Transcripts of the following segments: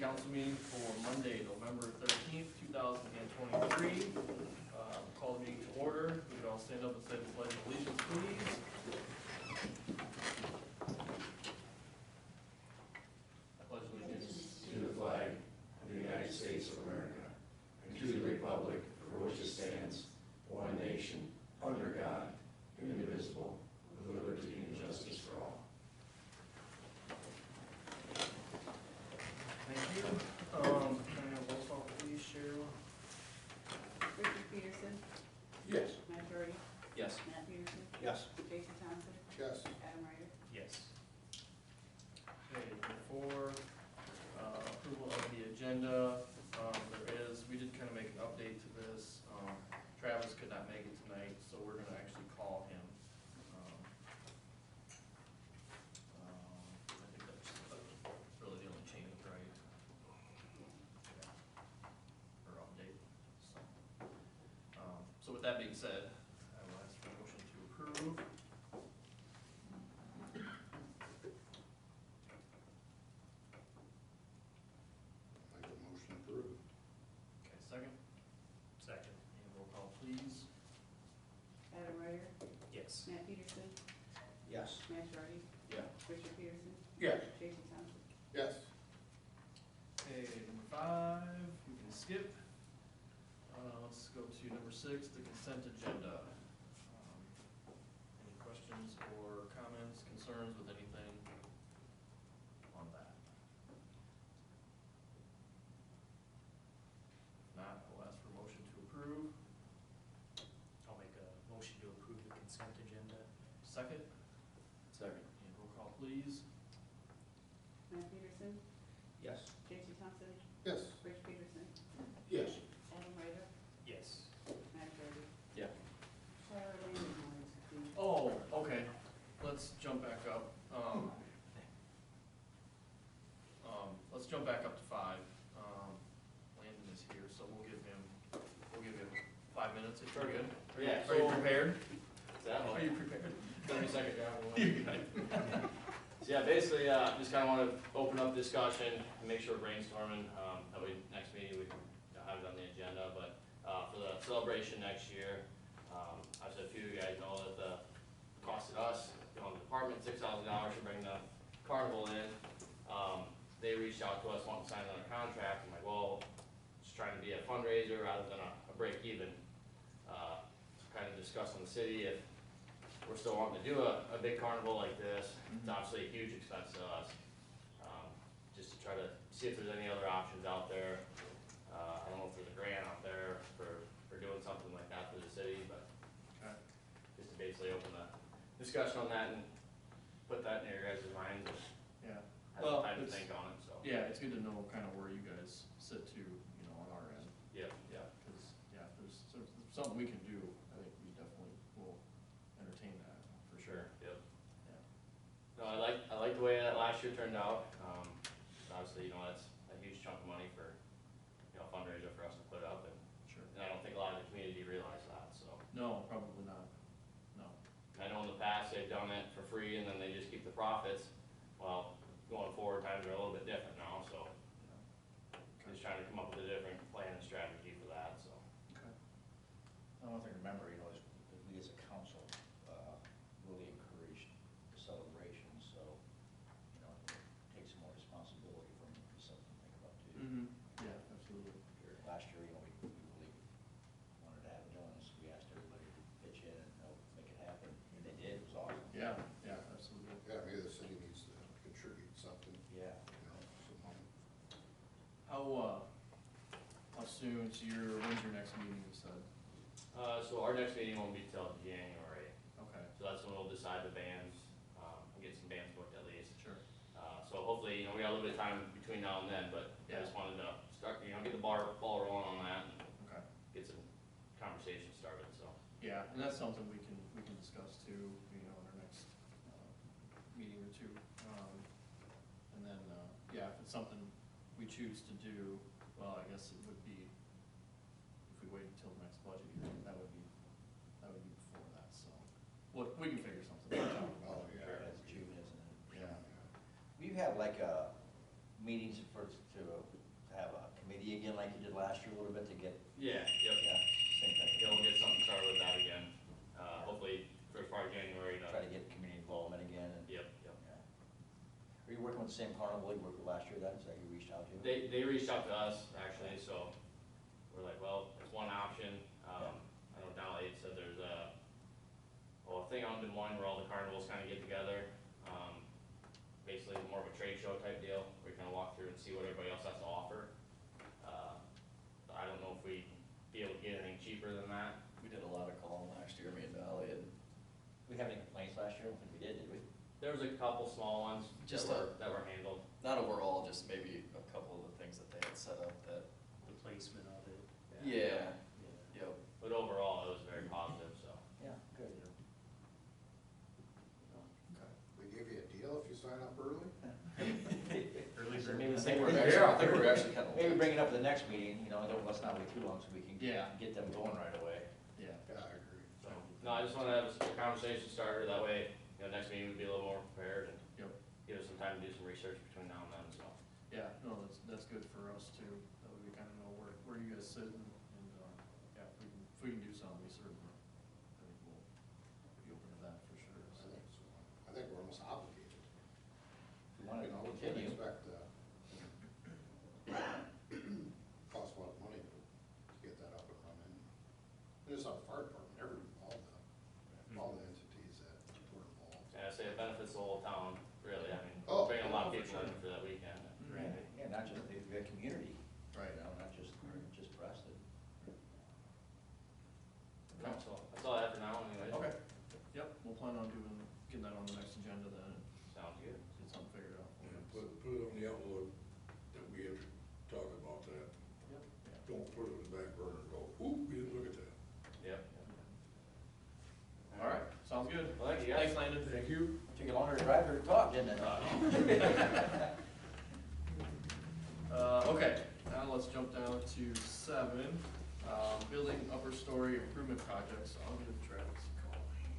council meeting for Monday, November 13th, 2023. Call the meeting to order. We could all stand up and say the pledge of allegiance, please. I pledge allegiance to the flag of the United States of America and to the republic for which it stands, one nation, under God, indivisible, with liberty and justice for all. Thank you. Can I have a roll call, please, Cheryl? Richard Peterson, Yes. Matt Doherty, Yes. Matt Peterson, Yes. Jason Thompson, Yes. Adam Ryder. Yes. Okay, before approval of the agenda, we did kind of make an update to this. Travis could not make it tonight, so we're gonna actually call him. I think that's really the only change, right? Yeah. Or update, so. So with that being said, I will ask for a motion to approve. Make a motion approved. Okay, second? Second. And roll call, please. Adam Ryder, Yes. Matt Peterson, Yes. Matt Doherty, Yeah. Richard Peterson, Yes. Jason Thompson. Yes. Okay, number 5, we can skip. Let's go to number 6, the consent agenda. Any questions or comments, concerns with anything on that? If not, I'll ask for a motion to approve. I'll make a motion to approve the consent agenda. Second, Second. and roll call, please. Matt Peterson, Yes. Jason Thompson, Yes. Rich Peterson, Yes. Adam Ryder, Yes. Matt Doherty. Yeah. Sarah Landon wanted to be. Oh, okay, let's jump back up. Let's jump back up to 5. Landon is here, so we'll give him 5 minutes if you're good. Yeah, Are you so- prepared? That Are you prepared? 30-second down. You're good. So yeah, basically, just kind of want to open up discussion and make sure we're brainstorming, that way next meeting we can have it on the agenda, but for the celebration next year, as a few of you guys know that the costed us, the department, $6,000 to bring the carnival in. They reached out to us, wanting to sign another contract. I'm like, well, just trying to be a fundraiser rather than a break even. Kind of discussing the city if we're still wanting to do a big carnival like this. It's obviously a huge expense to us. Just to try to see if there's any other options out there. I don't know if there's a grant out there for doing something like that for the city, but Okay. just to basically open the discussion on that and put that in your guys' minds. Yeah. Have Well, some time to it's- think on it, so. Yeah, it's good to know kind of where you guys sit too, on our end. Yeah, yeah. Because, yeah, if there's something we can do, I think we definitely will entertain that, for sure. Yep. Yeah. No, I like the way that last year turned out. Obviously, that's a huge chunk of money for, a fundraiser for us to put up, Sure. and I don't think a lot of the community realized that, so. No, probably not. No. I know in the past, they've done it for free and then they just keep the profits. Well, going forward, times are a little bit different now, so just trying to come up with a different plan and strategy for that, so. Okay. One thing to remember, is that we as a council really encouraged the celebration, so, take some more responsibility from it, is something to think about too. Mm-hmm. Yeah, absolutely. Last year, we really wanted to have it done, so we asked everybody to pitch in and help make it happen, and they did, it was awesome. Yeah, yeah, absolutely. Yeah, maybe the city needs to contribute something, Yeah. some money. How soon, when's your next meeting, you said? So our next meeting won't be till January, Okay, so that's when we'll decide the bands, and get some bands booked at least. sure. So hopefully, we got a little bit of time between now and then, but I just wanted to start, get the ball rolling on that and Okay. get some conversation started, so. Yeah, and that's something we can discuss too, in our next meeting or two. And then, yeah, if it's something we choose to do, well, I guess it would be, if we wait until the next budget hearing, that would be before that, so. Well, we can figure something out. Oh, yeah. That's June, isn't it? Yeah. We've had like meetings to like you did last year a little bit to get, Yeah, yep. yeah, same Yeah, thing. we'll get something started with that again, hopefully first part of January, Try to get community involvement again and. Yep, yep. Yeah. Are you working with the same carnival you worked with last year then, is that you reached out to? They reached out to us, actually, so we're like, well, it's one option. I know Donald Yates said there's a thing on Des Moines where all the carnivals kind of get together. Basically more of a trade show type deal, where you kind of walk through and see what everybody else has to offer. I don't know if we'd be able to get anything cheaper than that. We did a lot of calling last year, me and Dolly, and We have any complaints last year? I don't think we did we? There was a couple small ones Just that were handled. not overall, just maybe a couple of the things that they had set up that, The placement of it. yeah, Yeah. yep. But overall, it was very positive, so. Yeah, good. Okay. We give you a deal if you sign up early? Early So bird. maybe I the think thing we're we're actually, actually, I think we're actually kind of. maybe bring it up at the next meeting, you know, let's not wait too long so we can Yeah. get them going right away. Yeah. Yeah, I agree. So, no, I just wanna have a conversation starter, that way, next meeting would be a little more prepared and Yep. give us some time to do some research between now and then, so. Yeah, no, that's good for us too, that way we kind of know where you guys sit and, yeah, if we can do something, we certainly, I think we'll be open to that for sure, I so. think so. I think we're almost obligated. If you want to You know, we can't continue. expect, cost a lot of money to get that up and running. It's not the fire department, all the entities that were involved. And I say it benefits the whole town, really, I mean, Oh, bringing a lot of for people in sure. for that weekend. Right, yeah, not just the community, Right. you know, not just Preston. No, so, that's all I have for now, anyway. Okay, yep, we'll plan on getting that on the next agenda then, and Sounds good. get something figured out. Yeah, put it on the outlook that we have to talk about that. Yep. Don't put it in the back burner and go, ooh, we didn't look at that. Yep. All right, sounds good. Well, thank you, guys. Thanks, Landon. Thank you. Took you longer to drive or to talk, didn't it? Okay, now let's jump down to 7, building upper story improvement projects. I'll give Travis a call here.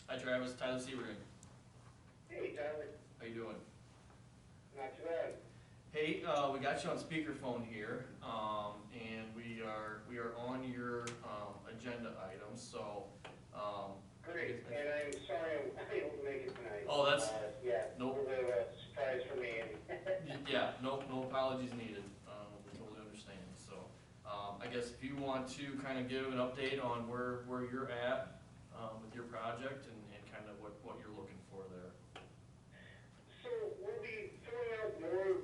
Hi Travis, Tyler Seaberg. Hey, Tyler, How you doing? not too bad. Hey, we got you on speakerphone here, and we are on your, agenda items, so, Great, and I'm sorry I'm unable to make it tonight. Oh, that's- Yeah, nope. a little bit of a surprise for me, and Yeah, no apologies needed, we totally understand, so, I guess if you want to kind of give an update on where you're at, with your project and kind of what you're looking for there. so we'll be filling out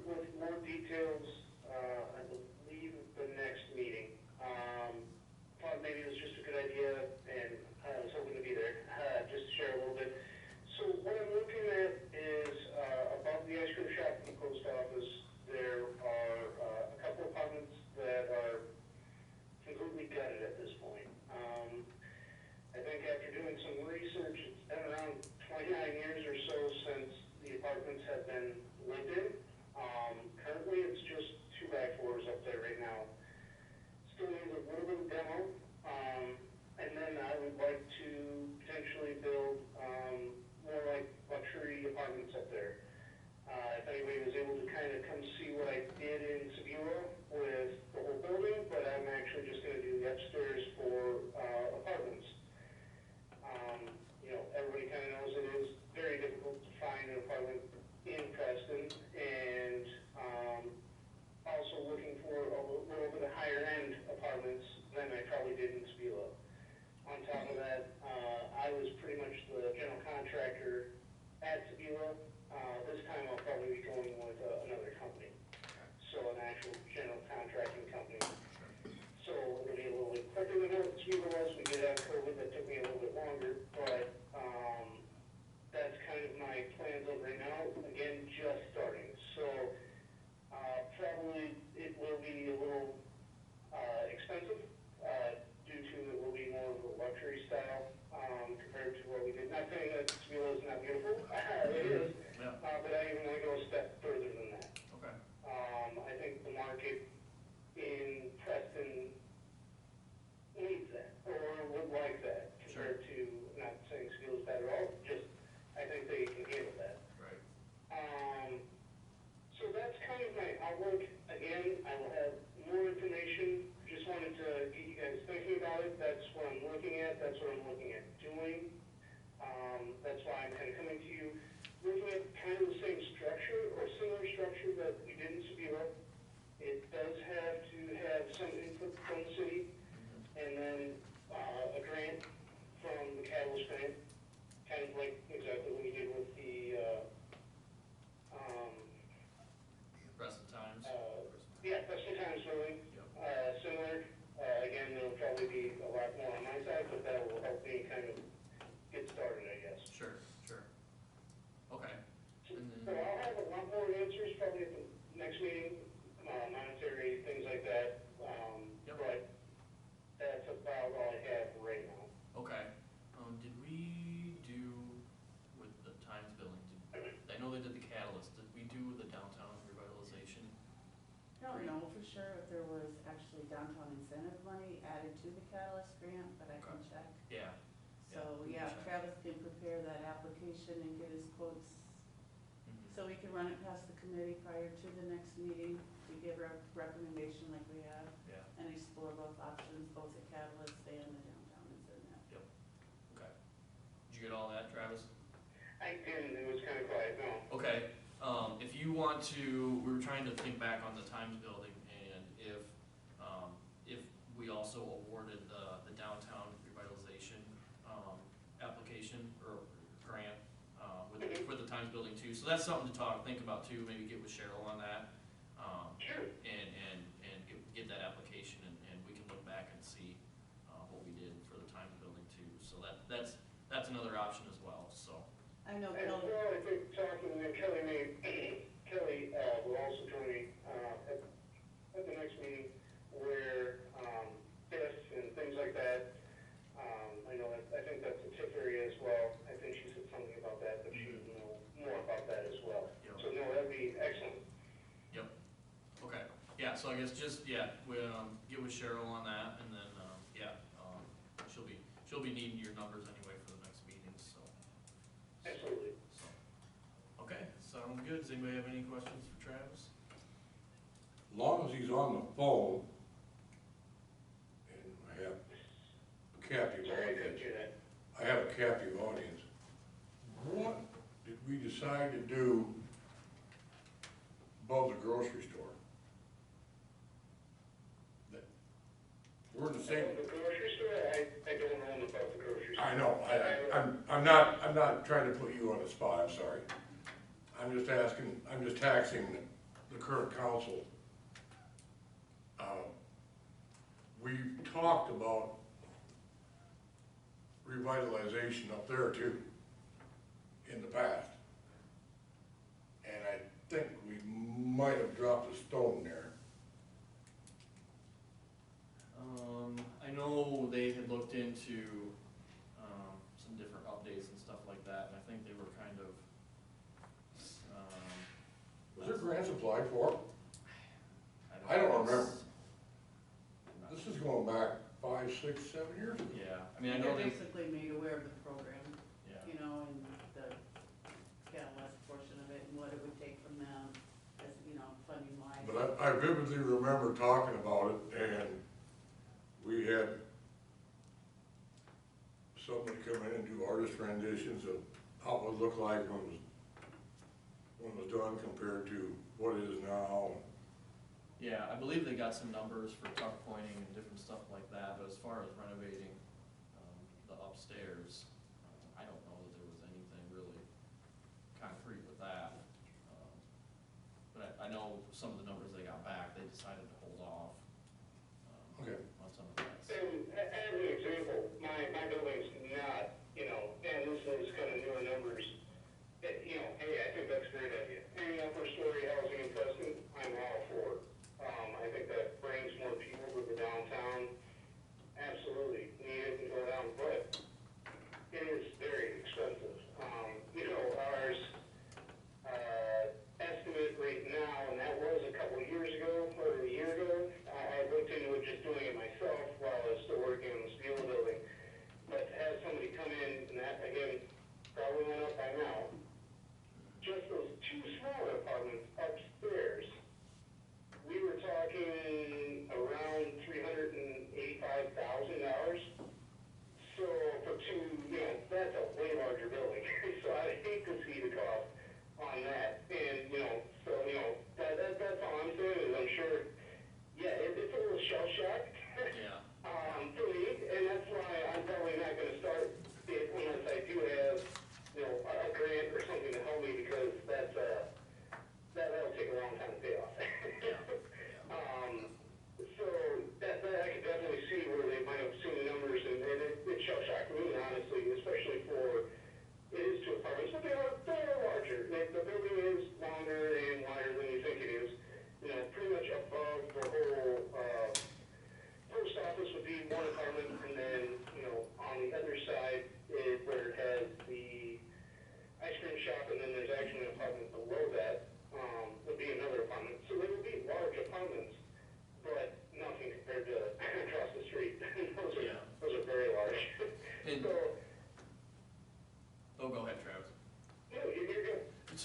with more details, I believe at the next meeting. Thought maybe it was just a good idea, and I was hoping to be there, just to share a little bit. So what I'm looking at is, above the ice cream shop in the post office, there are, a couple apartments that are completely gutted at this point. I think after doing some research, it's been around 29 years or so since the apartments have been lived in. Currently, it's just 2x4s up there right now. Still needs a little bit of demo, and then I would like to potentially build, more like luxury apartments up there. If anybody was able to kind of come see what I did in Sevilla with the whole building, but I'm actually just gonna do the upstairs for, apartments. Everybody kind of knows it is very difficult to find an apartment in Preston, and, also looking for a little bit of higher end apartments than I probably did in Sevilla. On top of that, I was pretty much the general contractor at Sevilla. This time I'll probably be going with another company, so an actual general contracting company. So it'll be a little bit quicker than what Sevilla was. We did have COVID, that took me a little bit longer, but that's kind of my know for sure if there was actually downtown incentive money added to the Catalyst grant, but I can check. Yeah. So, we yeah, can check. Travis can prepare that application and get his quotes, Mhm. so we can run it past the committee prior to the next meeting. We give a recommendation like we have, Yeah, and explore both options, both the Catalyst and the downtown incentive. okay. Did you get all that, Travis? I didn't, it was kind of quiet, no. Okay, if you want to, we were trying to think back on the Times building, and if we also awarded the downtown revitalization, application or grant, with the Times building too, so that's something to think about too, maybe get with Cheryl on that. Sure. And get that application, and we can look back and see, what we did for the Times building too, so that's another option as well, so. I know As Kelly, well, I think talking to Kelly Kelly, will also join me, at the next meeting where, this and things like that. I know, I think that's a tip area as well. I think she said something about that, but she would know more about that as well. Yep. So no, that'd be excellent. Yep, okay, yeah, so I guess just, we, get with Cheryl on that, and then, she'll be needing your numbers anyway for the next meeting, so. Absolutely. So, okay, sounds good, does anybody have any questions for Travis? As long as he's on the phone, and I have a captive Sorry, I couldn't audience, do that. I have a captive audience. What did we decide to do above the grocery store? That- We're in the same, The grocery store, I don't know about the grocery store. I know, I'm not trying to put you on the spot, I'm sorry. I'm just taxing the current council. We've talked about revitalization up there too, in the past. And I think we might have dropped a stone there. I know they had looked into, some different updates and stuff like that, and I think they were kind of, Was there grants applied for? I know. don't remember. I'm not This sure. is going back 5, 6, 7 years ago. Yeah, I mean, I know they're they, basically made aware of the program, yeah, you know, and the Catalyst portion of it, and what it would take from them, as, you know, funding wise. But I vividly remember talking about it, and we had somebody come in and do artist renditions of how it would look like when it was done compared to what it is now. yeah, I believe they got some numbers for tuck pointing and different stuff like that, but as far as renovating, the upstairs, I don't know that there was anything really concrete with that. But I know some of the numbers they got back, they decided to hold off, Okay. on some of that. And as an example, my building's not, you know, and this is kind of newer numbers. You know, hey, I think that's a great idea. Any upper story housing in Preston, I'm all for it. I think that brings more people to the downtown. Absolutely, need it and go down, but it is very expensive. You know, ours, estimate right now, and that was a couple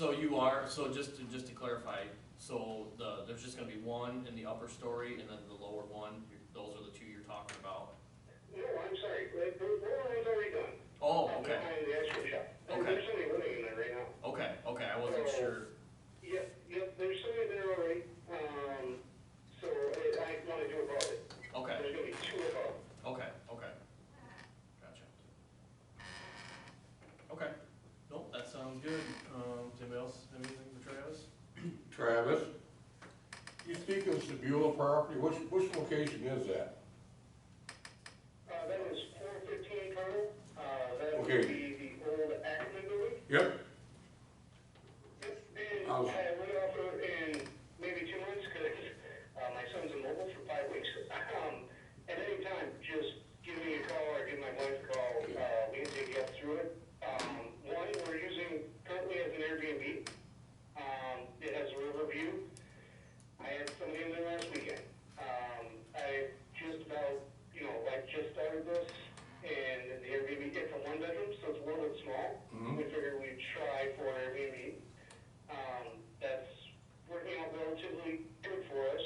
So you are, so just to clarify, so there's just gonna be one in the upper story and then the lower one, those are the two you're talking about? No, I'm sorry, the lower one's already done. Oh, okay, Behind the ice cream shop. Okay. There's somebody living in there right now. okay, I wasn't sure. Yep, there's somebody there already, so I wanna do about it. Okay, There's gonna be two above. okay, gotcha. Okay, nope, that sounds good. Does anybody else have anything for Travis? Travis, you speak of Sebula property, which location is that? That was 415 Colonel, that would Okay. be the old Acme building. Yep. Yep, and How's- I will offer in maybe 2 months, because my son's immobile for 5 weeks. At any time, just give me a call or give my wife a call, we can take you up through it. One, we're using currently as an Airbnb. It has a river view. I had somebody in there last weekend. I just about, I just started this, and the Airbnb, it's a 1-bedroom, so it's a little bit small. Mhm. We figured we'd try for Airbnb. That's working out relatively good for us.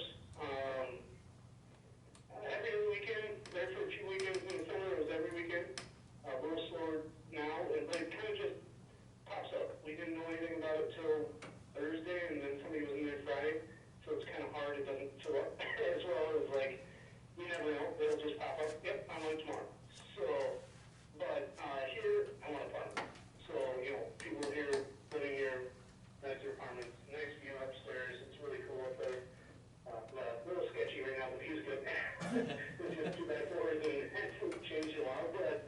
Every other weekend, there for a few weekends in the summer, it was every weekend. A little slower now, but it kind of just pops up. We didn't know anything about it till Thursday, and then somebody was in there Friday, so it's kind of hard, it doesn't fill up as well as like, you never know, it'll just pop up, yep, I'm on tomorrow. So, but, here, I want a apartment. So, people here, living here, nicer apartments, nice view upstairs, it's really cool up there. A little sketchy right now, the view's good. It's just 2x4s and change a lot, but,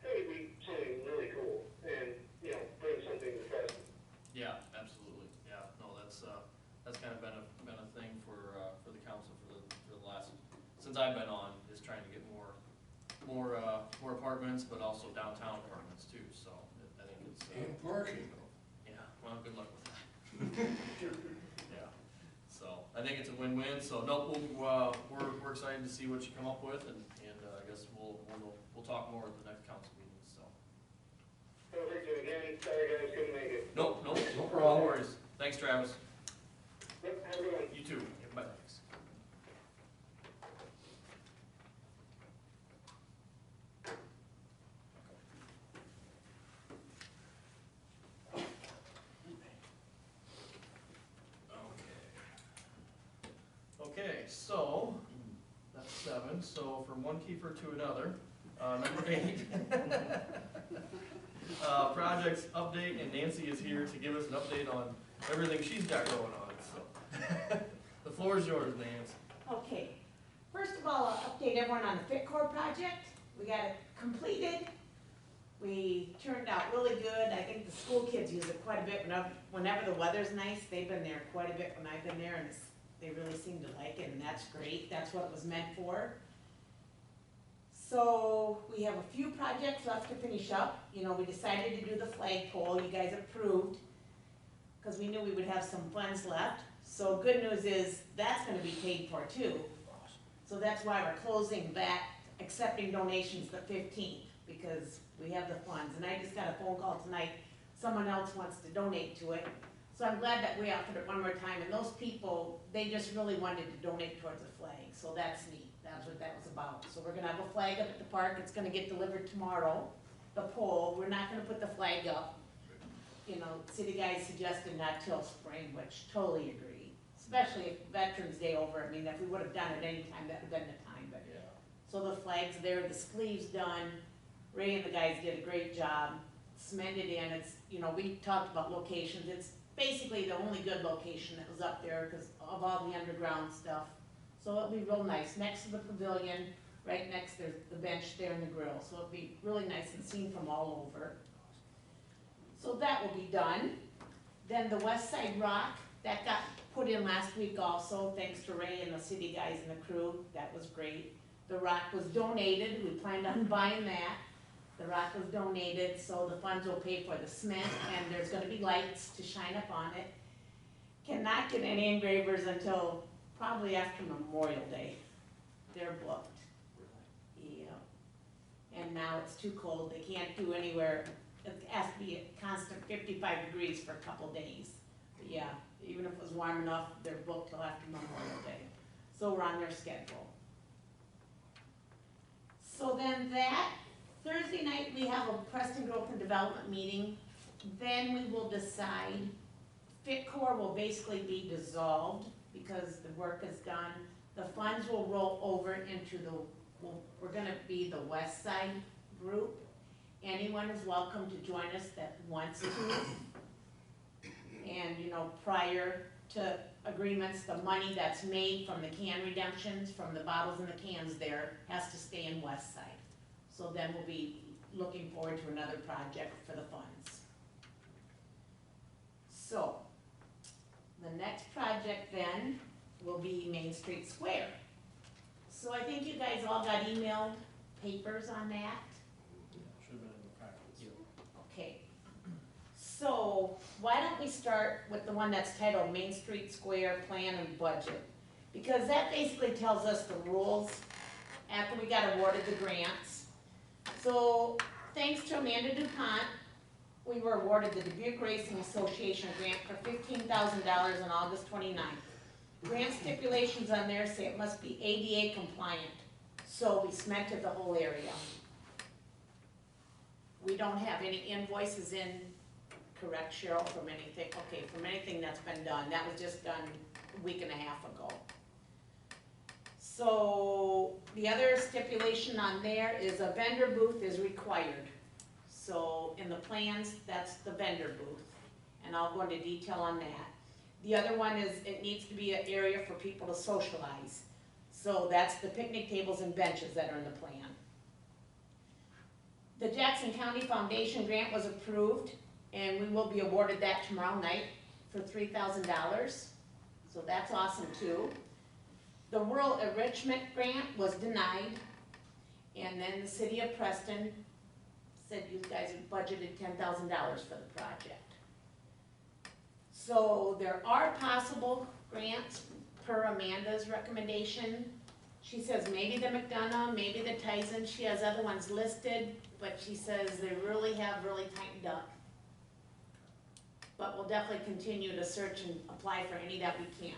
hey, it'd be something really cool, and, bring something to Fresno. Yeah, absolutely, yeah, no, that's kind of been a thing for the council for the last, since I've been on, is trying to get more apartments, but also downtown apartments too, so I think it's. And parking. Yeah, well, good luck with that. Yeah, so I think it's a win-win, so no, we're excited to see what you come up with, and I guess we'll talk more at the next council meeting, so. Perfect, and again, sorry guys, couldn't make it. Nope, No no problem. worries, thanks Travis, Yep, have a good one. you too, bye, thanks. Okay, so, that's 7, so from one keeper to another, number 8. Projects update, and Nancy is here to give us an update on everything she's got going on, so. The floor is yours, Nancy. Okay, first of all, I'll update everyone on the FitCore project. We got it completed. We turned out really good. I think the school kids use it quite a bit whenever the weather's nice. They've been there quite a bit when I've been there, and they really seem to like it, and that's great. That's what it was meant for. So we have a few projects left to finish up. We decided to do the flagpole. You guys approved, because we knew we would have some funds left. So good news is that's gonna be paid for too. So that's why we're closing back, accepting donations the 15th, because we have the funds. And I just got a phone call tonight, someone else wants to donate to it. So I'm glad that we offered it one more time, and those people, they just really wanted to donate towards a flag, so that's neat. That's what that was about. So we're gonna have a flag up at the park, it's gonna get delivered tomorrow, the pole. We're not gonna put the flag up. City guys suggested not till spring, which totally agree. Especially if Veterans Day over, if we would've done it any time, that would've been the time, but. Yeah. So the flag's there, the sleeve's done. Ray and the guys did a great job, cemented in. It's, we talked about locations. It's basically the only good location that was up there because of all the underground stuff. So it'll be real nice, next to the pavilion, right next to the bench there and the grill. So it'll be really nice and seen from all over. So that will be done. Then the West Side Rock, that got put in last week also, thanks to Ray and the city guys and the crew. That was great. The rock was donated. We planned on buying that. The rock was donated, so the funds will pay for the cement, and there's gonna be lights to shine up on it. Cannot get any engravers until probably after Memorial Day. They're booked. Yeah. And now it's too cold. They can't do anywhere it has to be a constant 55 degrees for a couple days. But yeah, even if it was warm enough, they're booked till after Memorial Day. So we're on their schedule. So then that, Thursday night, we have a Preston Growth and Development meeting. Then we will decide, FitCor will basically be dissolved because the work is done. The funds will roll over into we're gonna be the West Side group. Anyone is welcome to join us that wants to. And, you know, prior to agreements, the money that's made from the can redemptions, from the bottles and the cans there, has to stay in West Side. So then we'll be looking forward to another project for the funds. So, the next project then will be Main Street Square. So I think you guys all got email papers on that. Should have been in the packets. Okay. So why don't we start with the one that's titled Main Street Square Plan and Budget? Because that basically tells us the rules after we got awarded the grants. So thanks to Amanda DuPont, we were awarded the Dubuque Racing Association grant for $15,000 on August 29th. Grant stipulations on there say it must be ADA compliant, so we cemented the whole area. We don't have any invoices in, correct Cheryl, from anything, okay, from anything that's been done. That was just done a week and a half ago. So the other stipulation on there is a vendor booth is required. So in the plans, that's the vendor booth, and I'll go into detail on that. The other one is it needs to be an area for people to socialize. So that's the picnic tables and benches that are in the plan. The Jackson County Foundation grant was approved, and we will be awarded that tomorrow night for $3,000. So that's awesome too. The Rural Enrichment Grant was denied, and then the City of Preston said you guys had budgeted $10,000 for the project. So there are possible grants per Amanda's recommendation. She says maybe the McDonough, maybe the Tyson, she has other ones listed, but she says they really have tightened up. But we'll definitely continue to search and apply for any that we can.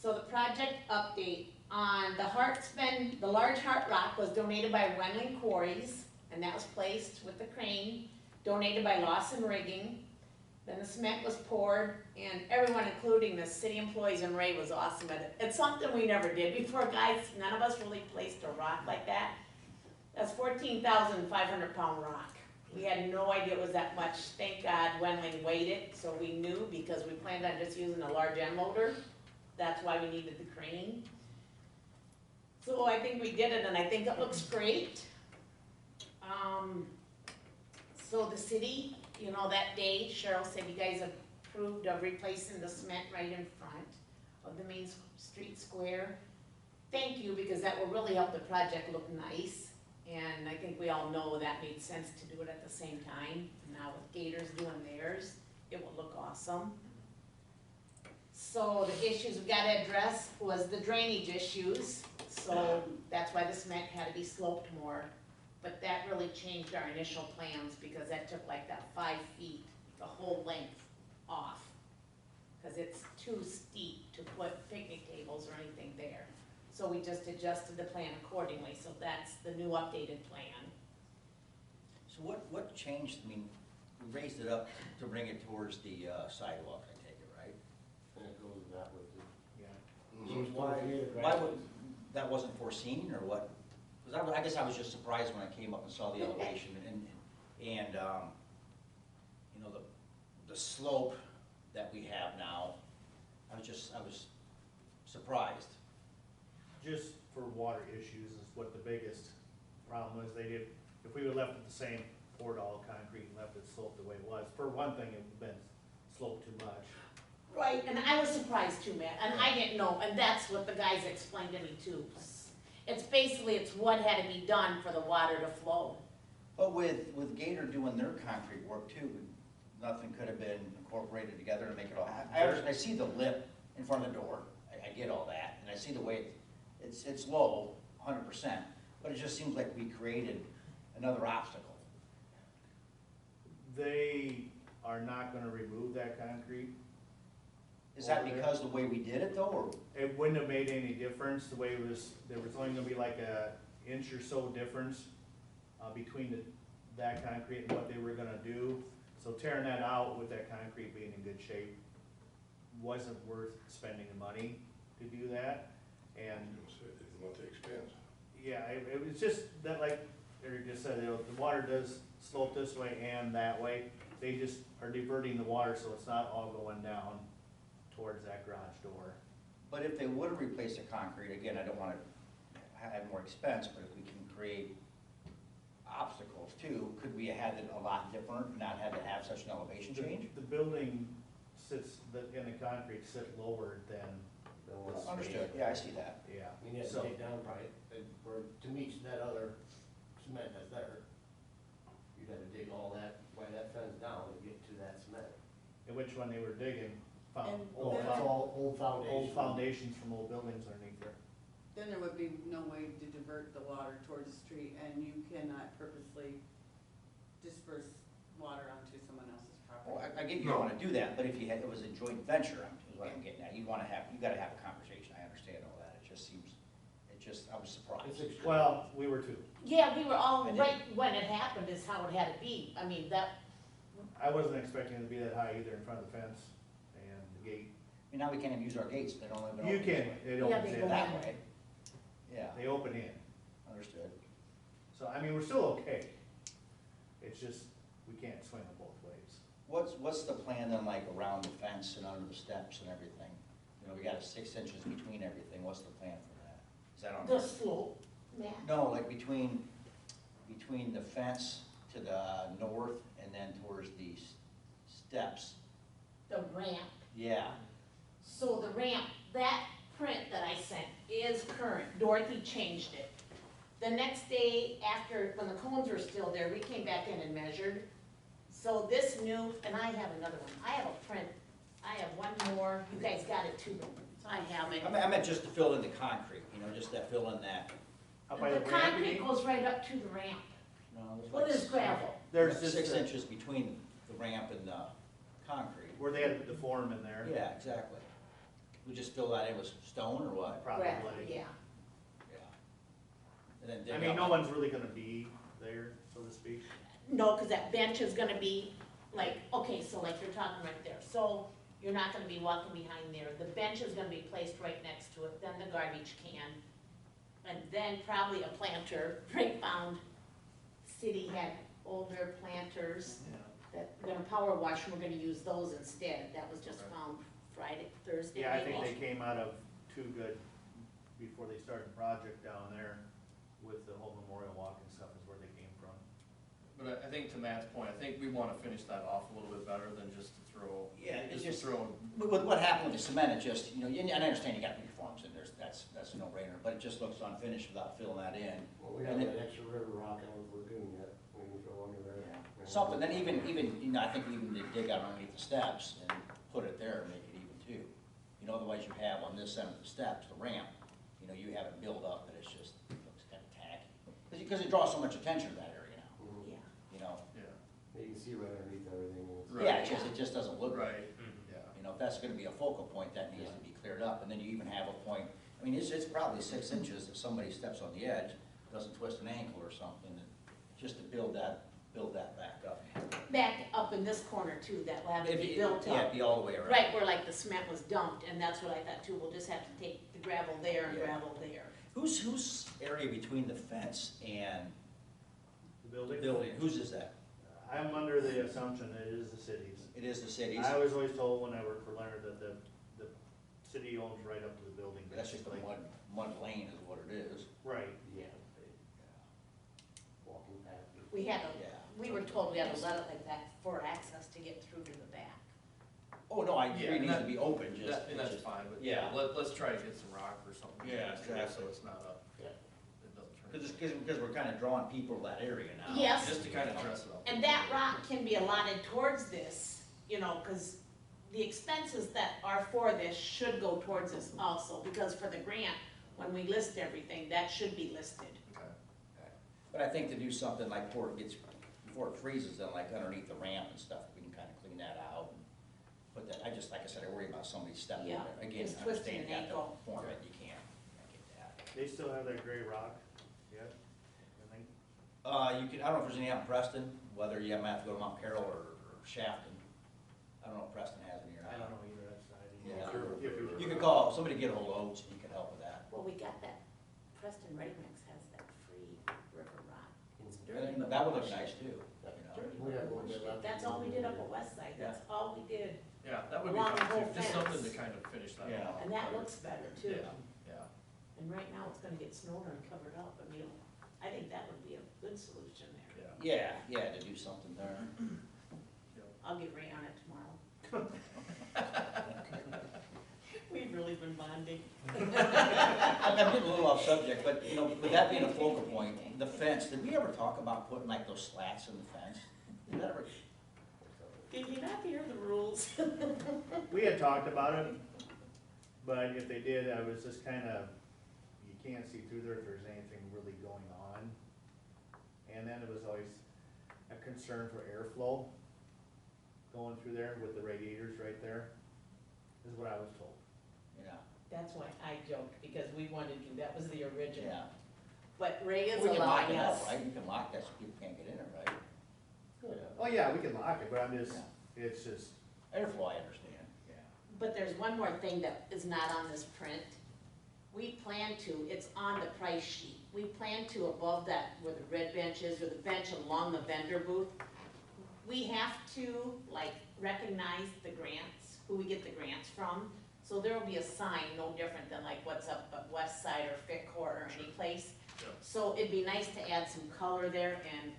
So the project update on the large heart rock was donated by Wendling Quarries, and that was placed with the crane, donated by Lawson Rigging. Then the cement was poured, and everyone, including the city employees and Ray, was awesome at it. It's something we never did before, guys. None of us really placed a rock like that. That's 14,500-pound rock. We had no idea it was that much. Thank God Wendling weighed it, so we knew, because we planned on just using a large end loader. That's why we needed the crane. So I think we did it, and I think it looks great. So the city, you know, that day, Cheryl said you guys approved of replacing the cement right in front of the Main Street Square. Thank you, because that will really help the project look nice. And I think we all know that made sense to do it at the same time. Now with Gators doing theirs, it will look awesome. So the issues we got to address was the drainage issues. So that's why the cement had to be sloped more. But that really changed our initial plans, because that took like that 5 feet, the whole length off. Because it's too steep to put picnic tables or anything there. So we just adjusted the plan accordingly, so that's the new updated plan. So what changed? I mean, we raised it up to bring it towards the sidewalk, I take it, right? That goes that with it. Mhm. Why would, that wasn't foreseen, or what? Because I guess I was just surprised when I came up and saw the elevation, and you know, the slope that we have now, I was surprised. Just for water issues is what the biggest problem was. They did, if we would left it the same poured all concrete and left it sloped the way it was, for one thing, it would have been sloped too much. Right, and I was surprised too, Matt, and I didn't know, and that's what the guys explained to me too. It's basically, it's what had to be done for the water to flow. But with Gator doing their concrete work too, nothing could have been incorporated together to make it all. I see the lip in front of the door, I get all that, and I see the way it's low, 100%, but it just seems like we created another obstacle. They are not gonna remove that concrete. Is that Over there. because the way we did it though, or? It wouldn't have made any difference, the way it was, there was only gonna be like a inch or so difference, between that concrete and what they were gonna do. So tearing that out with that concrete being in good shape wasn't worth spending the money to do that. And, It's not the expense. yeah, it was just that, like Eric just said, you know, the water does slope this way and that way. They just are diverting the water so it's not all going down towards that garage door. But if they would have replaced the concrete, again, I don't wanna have more expense, but if we can create obstacles too, could we have had it a lot different, not had to have such an elevation change? The building sits, in the concrete sit lower than, Understood, yeah, I see that. yeah. I mean, you have So- to take down probably, for, to meet that other cement that's there. You'd have to dig all that, why that fence down to get to that cement. And which one they were digging, found And Oh, that's all old foundation. old foundations from old buildings underneath there. Then there would be no way to divert the water towards the street, and you cannot purposely disperse water onto someone else's Well, property. I get you don't wanna do that, but if you had, it was a joint venture, is what I'm getting at, you gotta have a conversation, I understand all that, it just seems, I was surprised. It's extreme. Well, we were too. Yeah, we were all, I did. right when it happened is how it had to be. I mean, that, I wasn't expecting it to be that high either in front of the fence and the gate. I mean, now we can't even use our gates, they don't even You open this can, way. they Yeah, don't they say go That that. way, yeah, They open in. understood. So, I mean, we're still okay. It's just, we can't swing it both ways. What's the plan then, like, around the fence and under the steps and everything? You know, we got 6 inches between everything, what's the plan for that? Is that on? the slope, Matt, No, like between the fence to the north and then towards the steps. the ramp. Yeah, So the ramp, that print that I sent is current. Dorothy changed it. The next day after, when the cones were still there, we came back in and measured. So this new, and I have another one. I have a print. I have one more. You guys got it too. So I have it. I meant just to fill in the concrete, you know, just that fill in that. Up by The the ramp, you concrete mean? goes right up to the ramp. No, there's Well, like there's gravel. There's just 6 a- inches between the ramp and the concrete. where they had the form in there. Yeah, exactly. We just fill that in with stone or what? Probably. Gravel, yeah. Yeah. And then dig I mean, out no like- one's really gonna be there, so to speak. No, cause that bench is gonna be like, okay, so like you're talking right there, so you're not gonna be walking behind there. The bench is gonna be placed right next to it, then the garbage can. And then probably a planter. Frank found city had older planters that gonna power wash, and we're gonna use those instead. That was just found Friday, Thursday. Yeah, I think maybe. they came out of Too Good before they started the project down there with the whole memorial walk and stuff is where they came from. But I think to Matt's point, I think we wanna finish that off a little bit better than just to throw. Yeah, it's to just- throw. With what happened with the cement, it just, you know, and I understand you got reforms in there, that's a no-brainer, but it just looks unfinished without filling that in. Well, we have that extra river rock on the lagoon yet, we can throw under there. Something, then even, you know, I think we even did dig out underneath the steps and put it there and make it even too. You know, otherwise you have on this end of the steps, the ramp, you know, you have it build up and it's just, it looks kind of tacky. Because it draws so much attention to that area now, Mhm. Yeah. you know? Yeah, You can see right underneath everything. and it's- Right. Yeah, it just doesn't look right. right, yeah. You know, if that's gonna be a focal point, that needs to be cleared up, and then you even have a point, I mean, it's probably 6 inches if somebody steps on the edge, doesn't twist an ankle or something, just to build that back up. Back up in this corner too, that will have to It'd be built Yeah, up. it'd be all the way around. Right where like the cement was dumped, and that's what I thought too. We'll just have to take the gravel there and Yeah. gravel there. Whose area between the fence and The the building? building, whose is that? I'm under the assumption that it is the city's. It is the city's? I was always told when I worked for Leonard that the city owns right up to the building. That's just a basically. mud lane is what it is. Right. Yeah. Walking path. We had Yeah. we were told we had to let it like that for access to get through to the back. Oh, no, I agree, Yeah, it and needs to that- be open, just. That, and that's just- fine, but yeah. let's try to get some rock or something. Yeah, So exactly. it's not a, Yeah. it doesn't turn. Because we're kind of drawing people to that area now. Yes. Just to kind of dress it up. And that rock can be allotted towards this, you know, because the expenses that are for this should go towards this also, because for the grant, when we list everything, that should be listed. Okay. But I think to do something like before it gets before it freezes, then like underneath the ramp and stuff, we can kinda clean that out. And put that, I just, like I said, I worry about somebody stepping in Yeah, it. Again, just I twisting understand an you have ankle. to form it, you can't get that. They still have that gray rock yet, I think. You can, I don't know if there's any out in Preston, whether you might have to go to Mount Carroll or Shafton. I don't know if Preston has any or I not. don't know either, that's not. Yeah. If You could call, somebody get ahold of Oates, and he can help with that. Well, we got that, Preston Ready Mix has that free river rock. It's And dirty, then but that would look wash nice it. too, you know. Dirty, We but have a little wash bit it. left. That's all we did up at West Side, that's all we did, Yeah, that would be Along the fun too, whole just something to fence. kind of finish that Yeah. out. and that looks better too. Yeah, yeah, And right now, it's gonna get snowed and covered up, I mean, I think that would be a good solution there. yeah. Yeah, to do something there. I'll get Ray on it tomorrow. We've really been bonding. I'm getting a little off subject, but, you know, with that being a focal point, the fence, did we ever talk about putting like those slats in the fence? Did that ever? Did you not hear the rules? We had talked about it, but if they did, I was just kinda, you can't see through there if there's anything really going on. And then it was always a concern for airflow going through there with the radiators right there, is what I was told. Yeah, That's why I joked, because we wanted to, that was the original. yeah. But Ray is We can lock allowing it up, us. right? You can lock that so people can't get in it, right? Oh, yeah, we can lock it, but I'm just, it's just, Airflow, I understand, yeah. But there's one more thing that is not on this print. We plan to, it's on the price sheet, we plan to above that, where the red bench is, or the bench along the vendor booth, we have to, like, recognize the grants, who we get the grants from. So there will be a sign, no different than like what's up at West Side or FITCOR or any place. Yep. So it'd be nice to add some color there and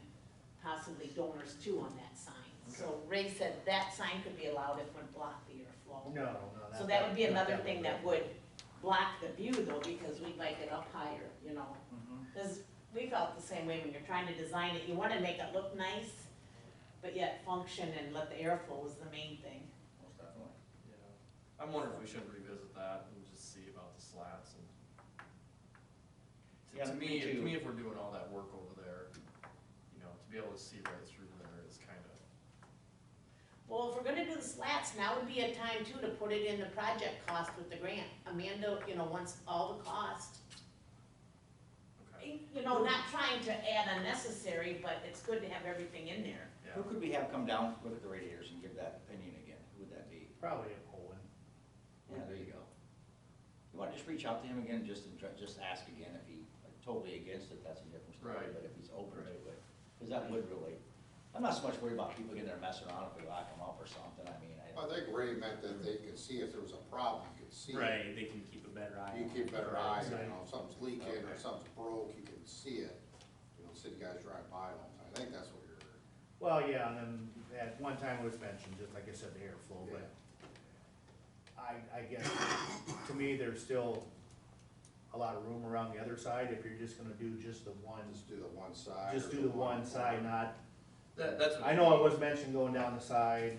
possibly donors too on that sign. So Ray said that sign could be allowed if it would block the airflow. no. So that would be not another that thing way. that would block the view though, because we'd like it up higher, you know? Cause we felt the same way when you're trying to design it, you wanna make it look nice, but yet function and let the airflow is the main thing. Most definitely. Yeah, I'm wondering if we should revisit that and just see about the slats and. Yeah, To me me, too. if we're doing all that work over there, you know, to be able to see right through there is kind of, Well, if we're gonna do the slats, now would be a time too to put it in the project cost with the grant. Amanda, you know, wants all the cost. okay, You know, not trying to add unnecessary, but it's good to have everything in there. yeah. Who could we have come down, look at the radiators and give that opinion again? Who would that be? Probably a Owen. Yeah, there you go. You wanna just reach out to him again, just ask again if he, like, totally against it, that's a different story, Right. but if he's open to it, cause that would really, I'm not so much worried about people getting there messing around if we lock them up or something, I mean, I think Ray meant that they could see if there was a problem, you could see. it. Right, they can keep a better eye. You on keep it. better eye, you Right. know, if something's leaking or Okay. something's broke, you can see it. You know, city guys drive by all the time, I think that's what you're, Well, yeah, and then at one time it was mentioned, just like I said, the airflow, but I guess, to me, there's still a lot of room around the other side, if you're just gonna do just the one, just do the one side. just or do the one side, corner. not, That's what. I know it was mentioned going down the side,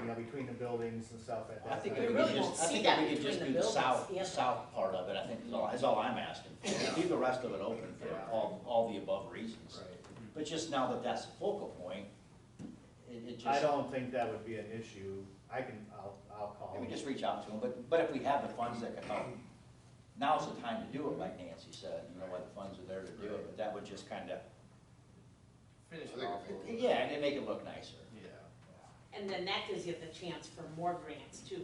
you know, between the buildings and stuff at I that think time. if we really could won't just, I see think that if we could just between do the the buildings, south part of it, I think is all I'm asking. Leave the rest of it open for Yeah. all the above reasons. Right. But just now that that's the focal point, it just. I don't think that would be an issue, I'll call. Maybe just reach out to them, but if we have the funds that can help, now's the time to do it, like Nancy said, you know what, the funds are there to do it, but that would just kinda, Finish I it think off. it a would. little yeah, and make it look nicer. bit. Yeah. And then that gives you the chance for more grants too,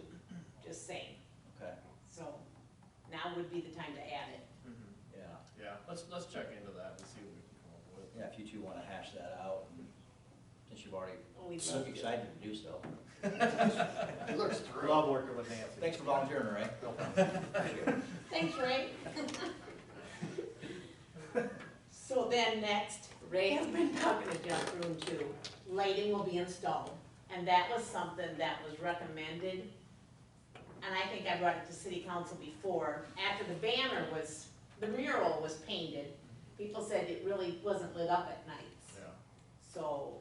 just saying. Okay, So now would be the time to add it. Mhm. yeah, Yeah, let's check into that and see what we can come up with. yeah, if you two wanna hash that out, and since you've already, Oh, we'd look love to. excited to do so. It looks through. Love working with Nancy. Thanks for volunteering, Ray. Thanks, Ray. So then next, Ray has been talking to Jeff Room too. Lighting will be installed, and that was something that was recommended. And I think I brought it to city council before, after the banner was, the mural was painted, people said it really wasn't lit up at nights. Yeah. So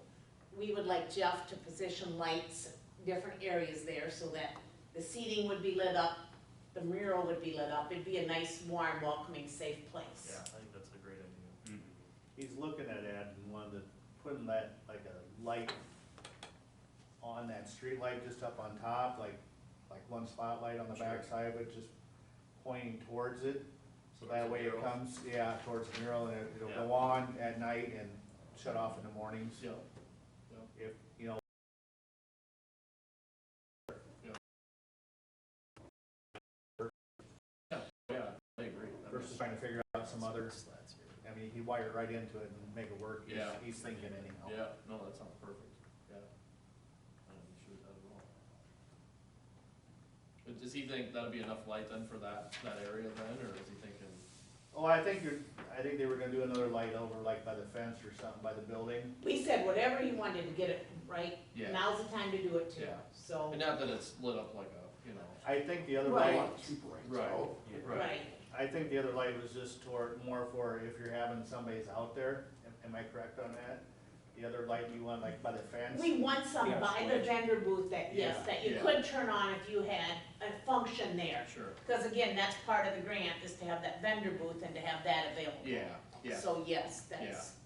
we would like Jeff to position lights, different areas there, so that the seating would be lit up, the mural would be lit up, it'd be a nice, warm, welcoming, safe place. Yeah, I think that's a great idea. Mhm. He's looking at adding one of the putting that, like a light on that street light just up on top, like one spotlight on the Sure. back side, but just pointing towards it. So Towards that the way it mural. comes, yeah, towards the mural, and it'll Yeah. go on at night and shut off in the mornings. Yeah, If, you know, yeah, I agree. That versus makes- trying to figure out some other, slats here. I mean, he wired right into it and make it work. Yeah. He's thinking anyhow. Yeah, no, that sounds perfect, yeah. I don't have an issue with that at all. But does he think that'll be enough light then for that area then, or is he thinking? Oh, I think they were gonna do another light over like by the fence or something by the building. We said whatever he wanted to get it right, Yeah. now's the time to do it too, Yeah. so, And not that it's lit up like a, you know. I think the other Right. light, Too bright, Right. so. right. I think the other light was just more for if you're having somebody's out there. Am I correct on that? The other light you want like by the fence? We want some Yeah. by the vendor booth that, yes, Yeah. that you Yeah. could turn on if you had a function there. Sure. Cause again, that's part of the grant, is to have that vendor booth and to have that available. Yeah, yeah. So yes, that's,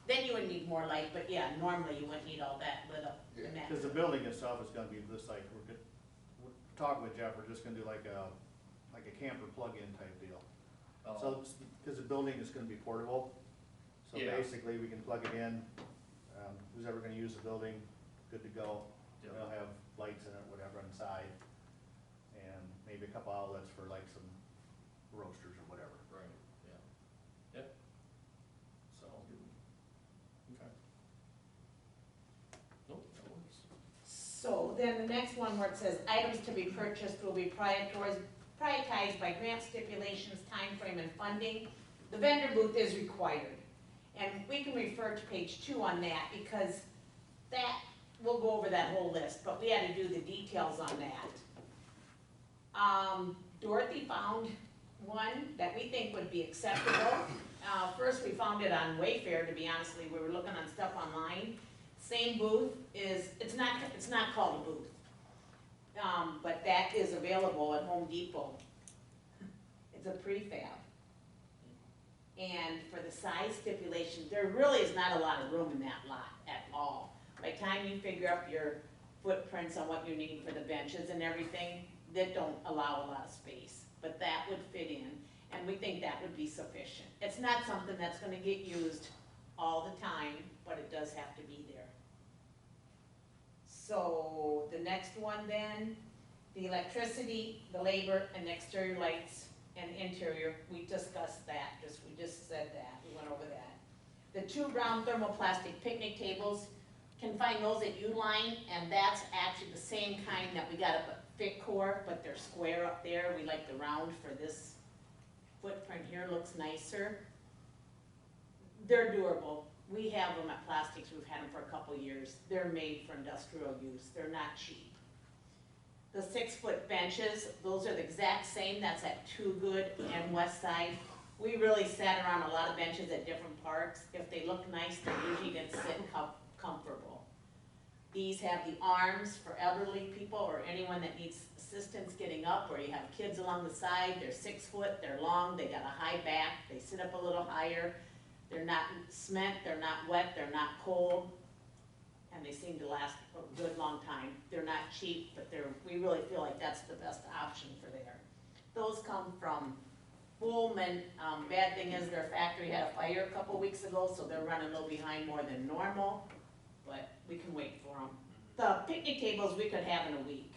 then you would need more light, but yeah, normally you wouldn't need all that lit up in that. Cause the building itself is gonna be just like, we're talking with Jeff, we're just gonna do like a camper plug-in type deal. Oh, So, cause the building is gonna be portable, so Yeah. basically we can plug it in, who's ever gonna use the building, good to go. yeah. They'll have lights in it, whatever inside, and maybe a couple outlets for like some roasters or whatever, Right, yeah. so. Okay. Nope, that works. So then the next one where it says items to be purchased will be prioritized by grant stipulations, time frame, and funding. The vendor booth is required. And we can refer to page 2 on that because that, we'll go over that whole list, but we had to do the details on that. Dorothy found one that we think would be acceptable. First, we found it on Wayfair, to be honestly, we were looking on stuff online. Same booth is, it's not called a booth. But that is available at Home Depot. It's a prefab. And for the size stipulation, there really is not a lot of room in that lot at all. By the time you figure up your footprints on what you need for the benches and everything, that don't allow a lot of space. But that would fit in, and we think that would be sufficient. It's not something that's gonna get used all the time, but it does have to be there. So the next one then, the electricity, the labor, and exterior lights and interior, we discussed that, we just said that, we went over that. The 2 round thermoplastic picnic tables, can find those at Uline, and that's actually the same kind that we got up at FitCor, but they're square up there, we like the round for this footprint here, looks nicer. They're durable, we have them at Plastics, we've had them for a couple years, they're made for industrial use, they're not cheap. The 6-foot benches, those are the exact same, that's at Too Good and West Side. We really sat around a lot of benches at different parks. If they look nice, they're usually gonna sit comfortable. These have the arms for elderly people or anyone that needs assistance getting up, or you have kids along the side. They're 6 foot, they're long, they got a high back, they sit up a little higher. They're not cement, they're not wet, they're not cold, and they seem to last a good long time. They're not cheap, but we really feel like that's the best option for there. Those come from Bullman. Bad thing is their factory had a fire a couple weeks ago, so they're running a little behind more than normal, but we can wait for them. The picnic tables we could have in a week.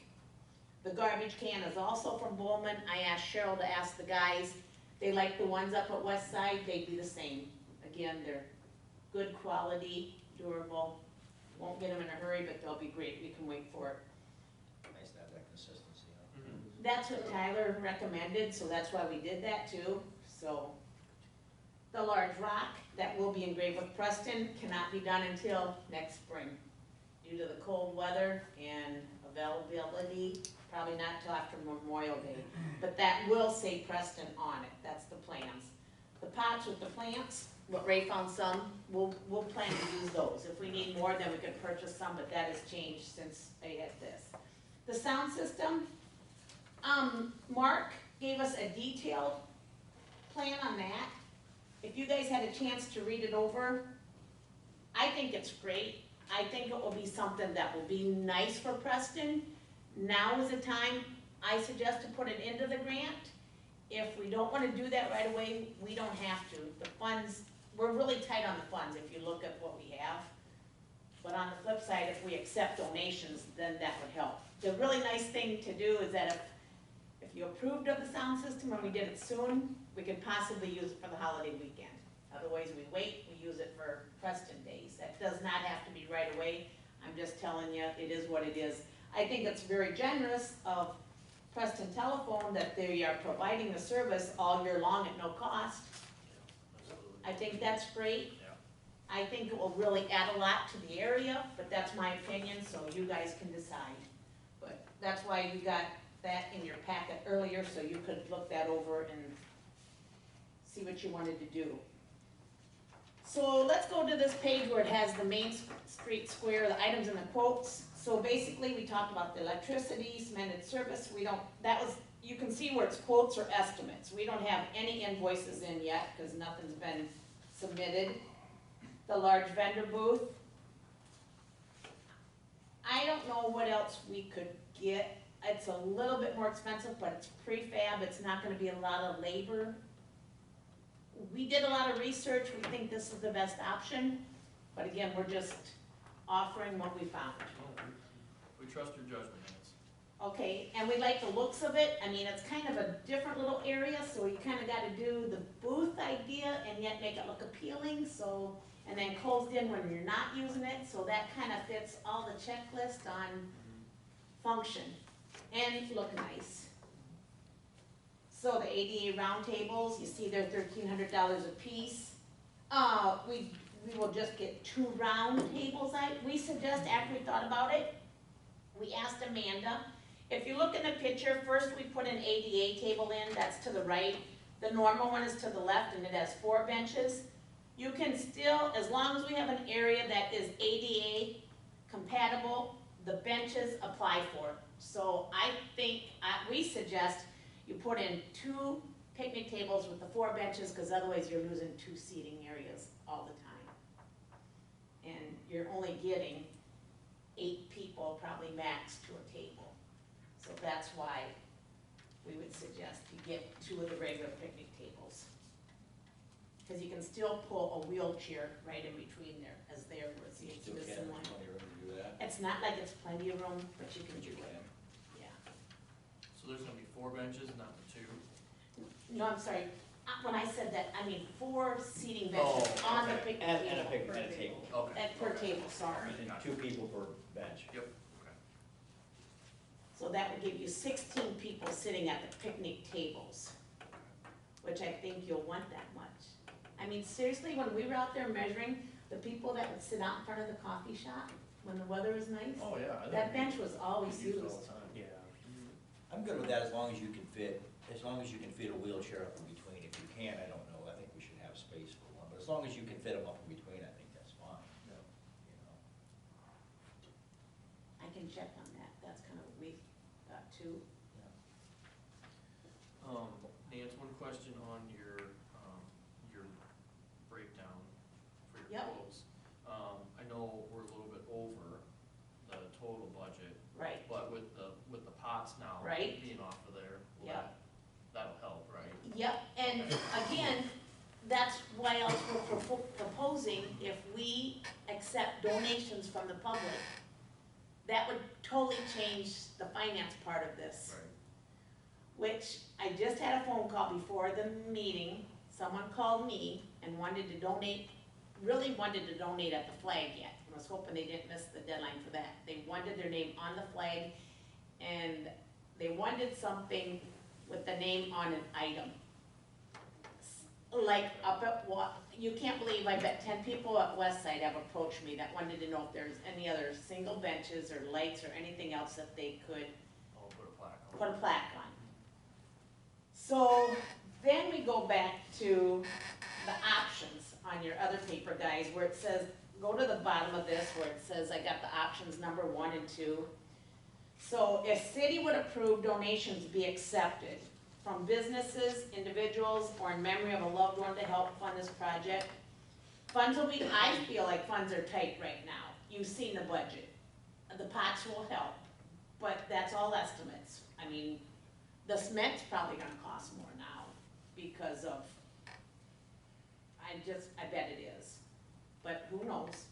The garbage can is also from Bullman. I asked Cheryl to ask the guys. They like the ones up at West Side, they'd be the same. Again, they're good quality, durable. Won't get them in a hurry, but they'll be great. We can wait for it. Nice to have that consistency, huh? That's what Tyler recommended, so that's why we did that too. So, the large rock that will be engraved with Preston cannot be done until next spring. Due to the cold weather and availability, probably not till after Memorial Day. But that will say Preston on it, that's the plans. The pots with the plants, what Ray found some, we'll plan to use those. If we need more, then we could purchase some, but that has changed since they had this. The sound system, Mark gave us a detailed plan on that. If you guys had a chance to read it over, I think it's great. I think it will be something that will be nice for Preston. Now is the time, I suggest to put it into the grant. If we don't wanna do that right away, we don't have to. The funds, we're really tight on the funds if you look at what we have. But on the flip side, if we accept donations, then that would help. The really nice thing to do is that if you approved of the sound system and we did it soon, we could possibly use it for the holiday weekend. Otherwise, we wait, we use it for Preston days. That does not have to be right away. I'm just telling you, it is what it is. I think it's very generous of Preston Telephone that they are providing the service all year long at no cost. Absolutely. I think that's great. Yeah. I think it will really add a lot to the area, but that's my opinion, so you guys can decide. But that's why you got that in your packet earlier, so you could look that over and see what you wanted to do. So let's go to this page where it has the Main Street Square, the items and the quotes. So basically, we talked about the electricity, cemented service, you can see where it's quotes or estimates. We don't have any invoices in yet, because nothing's been submitted. The large vendor booth. I don't know what else we could get. It's a little bit more expensive, but it's prefab, it's not gonna be a lot of labor. We did a lot of research, we think this is the best option, but again, we're just offering what we found. We trust your judgment, Nancy. Okay, and we like the looks of it. I mean, it's kind of a different little area, so you kinda gotta do the booth idea and yet make it look appealing, so, and then closed in when you're not using it, so that kinda fits all the checklist on function and look nice. So the ADA roundtables, you see they're $1,300 a piece. We will just get 2 round tables. We suggest, after we thought about it, we asked Amanda, if you look in the picture, first we put an ADA table in, that's to the right. The normal one is to the left and it has 4 benches. You can still, as long as we have an area that is ADA compatible, the benches apply for it. So I think, we suggest you put in 2 picnic tables with the 4 benches, because otherwise you're losing 2 seating areas all the time. And you're only getting 8 people, probably max, to a table. So that's why we would suggest you get 2 of the regular picnic tables. Because you can still pull a wheelchair right in between there, as there was the Still this can't, one. plenty of room to do that. It's not like it's plenty of room, but you can But do you it, can. yeah. So there's gonna be 4 benches, not the 2? No, I'm sorry, when I said that, I mean 4 seating benches Oh, on the okay. picnic And a table. picnic, and a table. Okay. At per table, sorry. And 2 people per bench. Yep, okay. So that would give you 16 people sitting at the picnic tables, which I think you'll want that much. I mean, seriously, when we were out there measuring, the people that would sit out in front of the coffee shop, when the weather was nice, Oh, yeah. I think that we- bench was always we use it all used. the time. Yeah. I'm good with that as long as you can fit a wheelchair up in between. If you can't, I don't know, I think we should have space for one, but as long as you can fit them up in between, I think that's fine, Yeah. you know. I can check on that, that's kind of what we got too. Nance, one question on your breakdown for your Yep. quotes. I know we're a little bit over the total budget, Right, but with the pots now Right. being off of there, will Yep. that'll help, right? yep, and again, that's why else we're proposing, if we accept donations from the public, that would totally change the finance part of this. Right. Which I just had a phone call before the meeting, someone called me and wanted to donate, really wanted to donate at the flag yet. I was hoping they didn't miss the deadline for that. They wanted their name on the flag, and they wanted something with the name on an item. Like up at you can't believe, I bet 10 people at Westside have approached me that wanted to know if there's any other single benches or lights or anything else that they could I'll put a plaque on. put a plaque on. So then we go back to the options on your other paper, guys, where it says, go to the bottom of this where it says, I got the options number 1 and 2. So if city would approve donations be accepted from businesses, individuals, or in memory of a loved one to help fund this project, Funds will be, I feel like funds are tight right now. You've seen the budget. The pots will help, but that's all estimates. I mean, the cement's probably gonna cost more now because of, I bet it is, but who knows?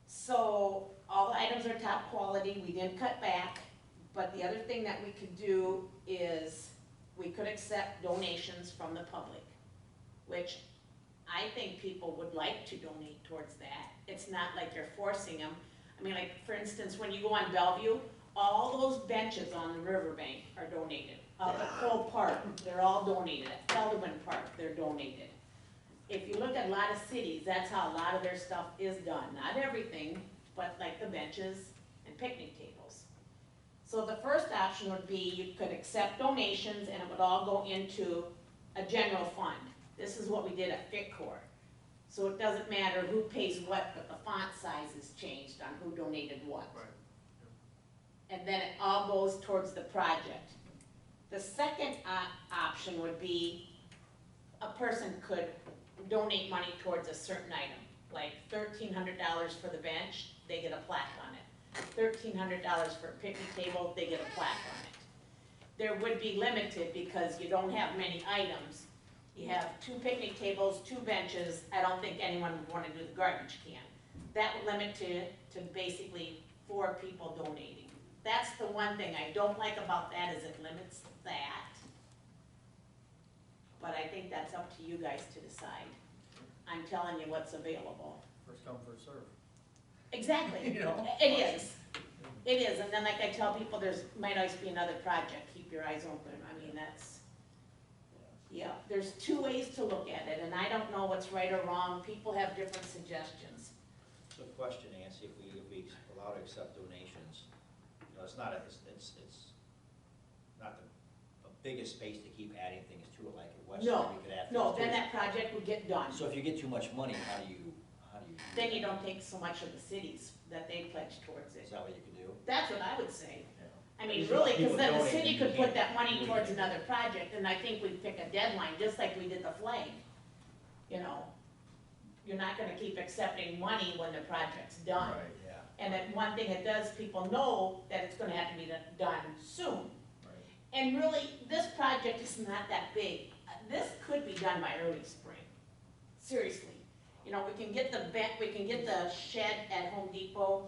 So, all the items are top quality, we didn't cut back, but the other thing that we could do is, we could accept donations from the public, which I think people would like to donate towards that. It's not like you're forcing them. I mean, like, for instance, when you go on Bellevue, all those benches on the riverbank are donated. Up at Cole Park, they're all donated. At Feldman Park, they're donated. If you look at a lot of cities, that's how a lot of their stuff is done. Not everything, but like the benches and picnic tables. So the first option would be you could accept donations and it would all go into a general fund. This is what we did at FitCor. So it doesn't matter who pays what, but the font size is changed on who donated what. Right. And then it all goes towards the project. The second option would be a person could donate money towards a certain item, like $1,300 for the bench, they get a plaque on it. $1,300 for a picnic table, they get a plaque on it. There would be limited because you don't have many items. You have 2 picnic tables, 2 benches, I don't think anyone would wanna do the garbage can. That would limit to basically 4 people donating. That's the one thing I don't like about that, is it limits that. But I think that's up to you guys to decide. I'm telling you what's available. First come, first serve. Exactly, You know? it is. It is, and then like I tell people, there's, might always be another project, keep your eyes open, I mean, that's, yeah, there's 2 ways to look at it, and I don't know what's right or wrong, people have different suggestions. So question, Nancy, if we allow to accept donations, you know, it's not not the biggest space to keep adding things to it, like at West No, Side, we could add No, things to then it. that project would get done, So if you get too much money, how do you? then you don't take so much of the cities that they pledge towards Is it. that what you could do? That's what I would say. I mean, There's a lot really, of because people then the donating, city you could put can't that money do towards anything. another project, and I think we'd pick a deadline, just like we did the flag. You know, you're not gonna keep accepting money when the project's done. Right, Yeah. And then one thing it does, people know that it's gonna have to be done soon. right. And really, this project is not that big. This could be done by early spring, seriously. You know, we can get the shed at Home Depot,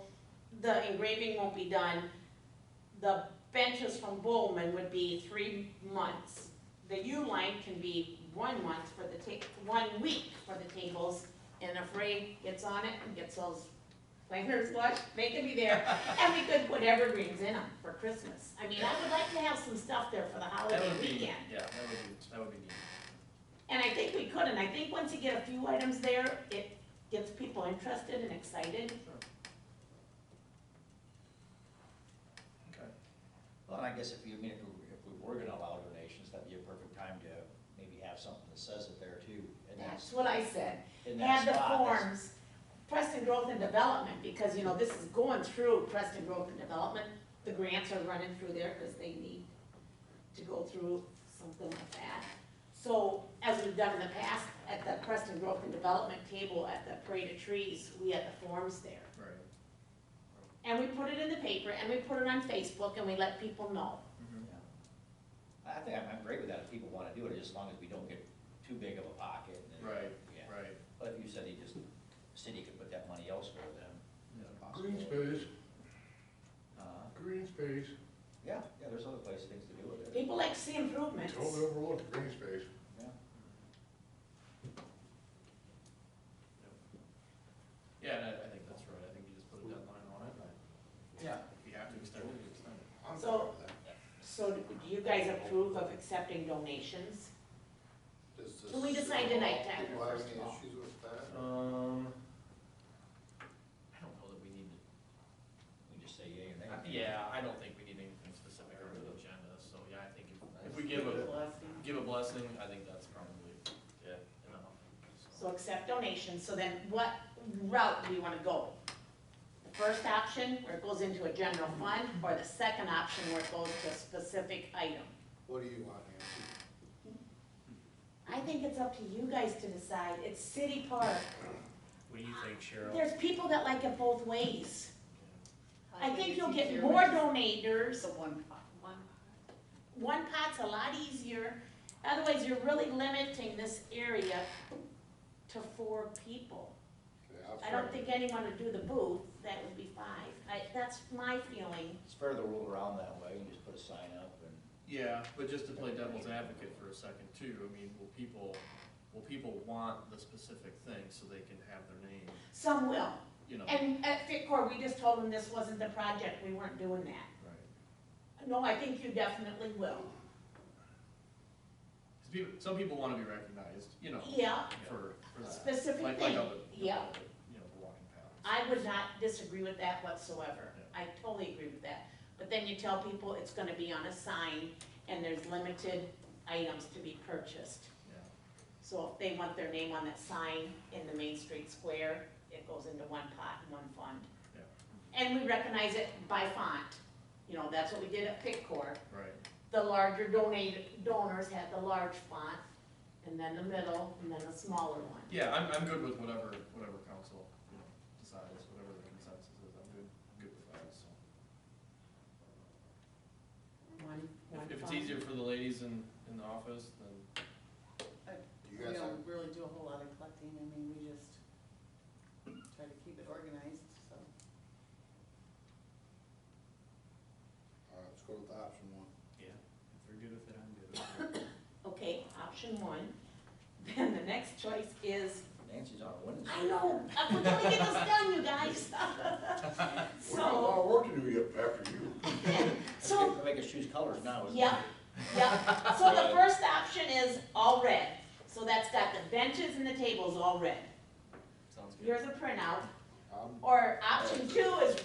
the engraving won't be done. The benches from Bowman would be 3 months. The U-line can be 1 month for the 1 week for the tables, and if Ray gets on it and gets those fingers flushed, they can be there. And we could put evergreens in them for Christmas. I mean, I would like to have some stuff there for the That holiday would be, weekend. yeah, that would be neat. And I think we could, and I think once you get a few items there, it gets people interested and excited. Sure. Okay. Well, and I guess if we were gonna allow donations, that'd be a perfect time to maybe have something that says it there too. And That's what I said. in that Have the spot, that's- forms, Preston Growth and Development, because, you know, this is going through Preston Growth and Development. The grants are running through there because they need to go through something like that. So, as we've done in the past, at the Preston Growth and Development table at the Parade of Trees, we had the forms there. Right. And we put it in the paper, and we put it on Facebook, and we let people know. Mhm. I think I'm great with that if people wanna do it, as long as we don't get too big of a pocket. and then- Right, Yeah. right. But if you said the city could put that money elsewhere, then Yeah. it's possible. Green space, green space. Yeah, there's other places, things to do with it. People like to see improvements. Totally overlooked green space. Yeah. Yeah, and I think that's right, I think you just put a deadline on it, Yeah. if you have to extend it, you extend it. I'm So- fine with that. So do you guys approve of accepting donations? Does this, Can we decide tonight, Tyler, people have first any of all? issues with that? I don't know that we need to, We just say yay or nay. yeah, I don't think we need anything specific on the agenda, so yeah, I think if we give a blessing, I think that's probably, yeah, enough. So accept donations, so then what route do you wanna go? The first option, where it goes into a general fund, or the second option where it goes to a specific item? What do you want, Nancy? I think it's up to you guys to decide. It's city park. What do you think, Cheryl? There's people that like it both ways. I think you'll get it's more easier donators. with the one pot. One pot's a lot easier. Otherwise, you're really limiting this area to 4 people. I don't think anyone would do the booth. That would be 5. That's my feeling. It's fair to roll around that way, you just put a sign up and. Yeah, but just to play devil's advocate for a second too, I mean, will people want the specific thing so they can have their name, Some will. you know? And at FitCor, we just told them this wasn't the project. We weren't doing that. Right. No, I think you definitely will. 'Cause some people wanna be recognized, you know, Yeah, for that. specific Like thing. up at, Yeah. you know, the walking path. I would not disagree with that whatsoever. Yeah. I totally agree with that. But then you tell people it's gonna be on a sign and there's limited items to be purchased. Yeah. So if they want their name on that sign in the Main Street Square, it goes into one pot and one fund. Yeah. And we recognize it by font. You know, that's what we did at FitCor. Right. The larger donors had the large font, and then the middle, and then the smaller one. Yeah, I'm good with whatever council, you know, decides, whatever the consensus is, I'm good with that, so. One If it's font. easier for the ladies in the office, then, You We guys have, don't really do a whole lot of collecting, I mean, we just try to keep it organized, so. let's go with option 1. Yeah, if they're good with it, I'm good with it. Okay, option 1. Then the next choice is, Nancy's on a winning. I know, we're gonna get this done, you guys. We got a lot So, of work to do yet after you. so, Make us choose colors now, isn't it? yeah. So the first option is all red. So that's got the benches and the tables all red. sounds good. Here's a printout. Um, Or option 2 is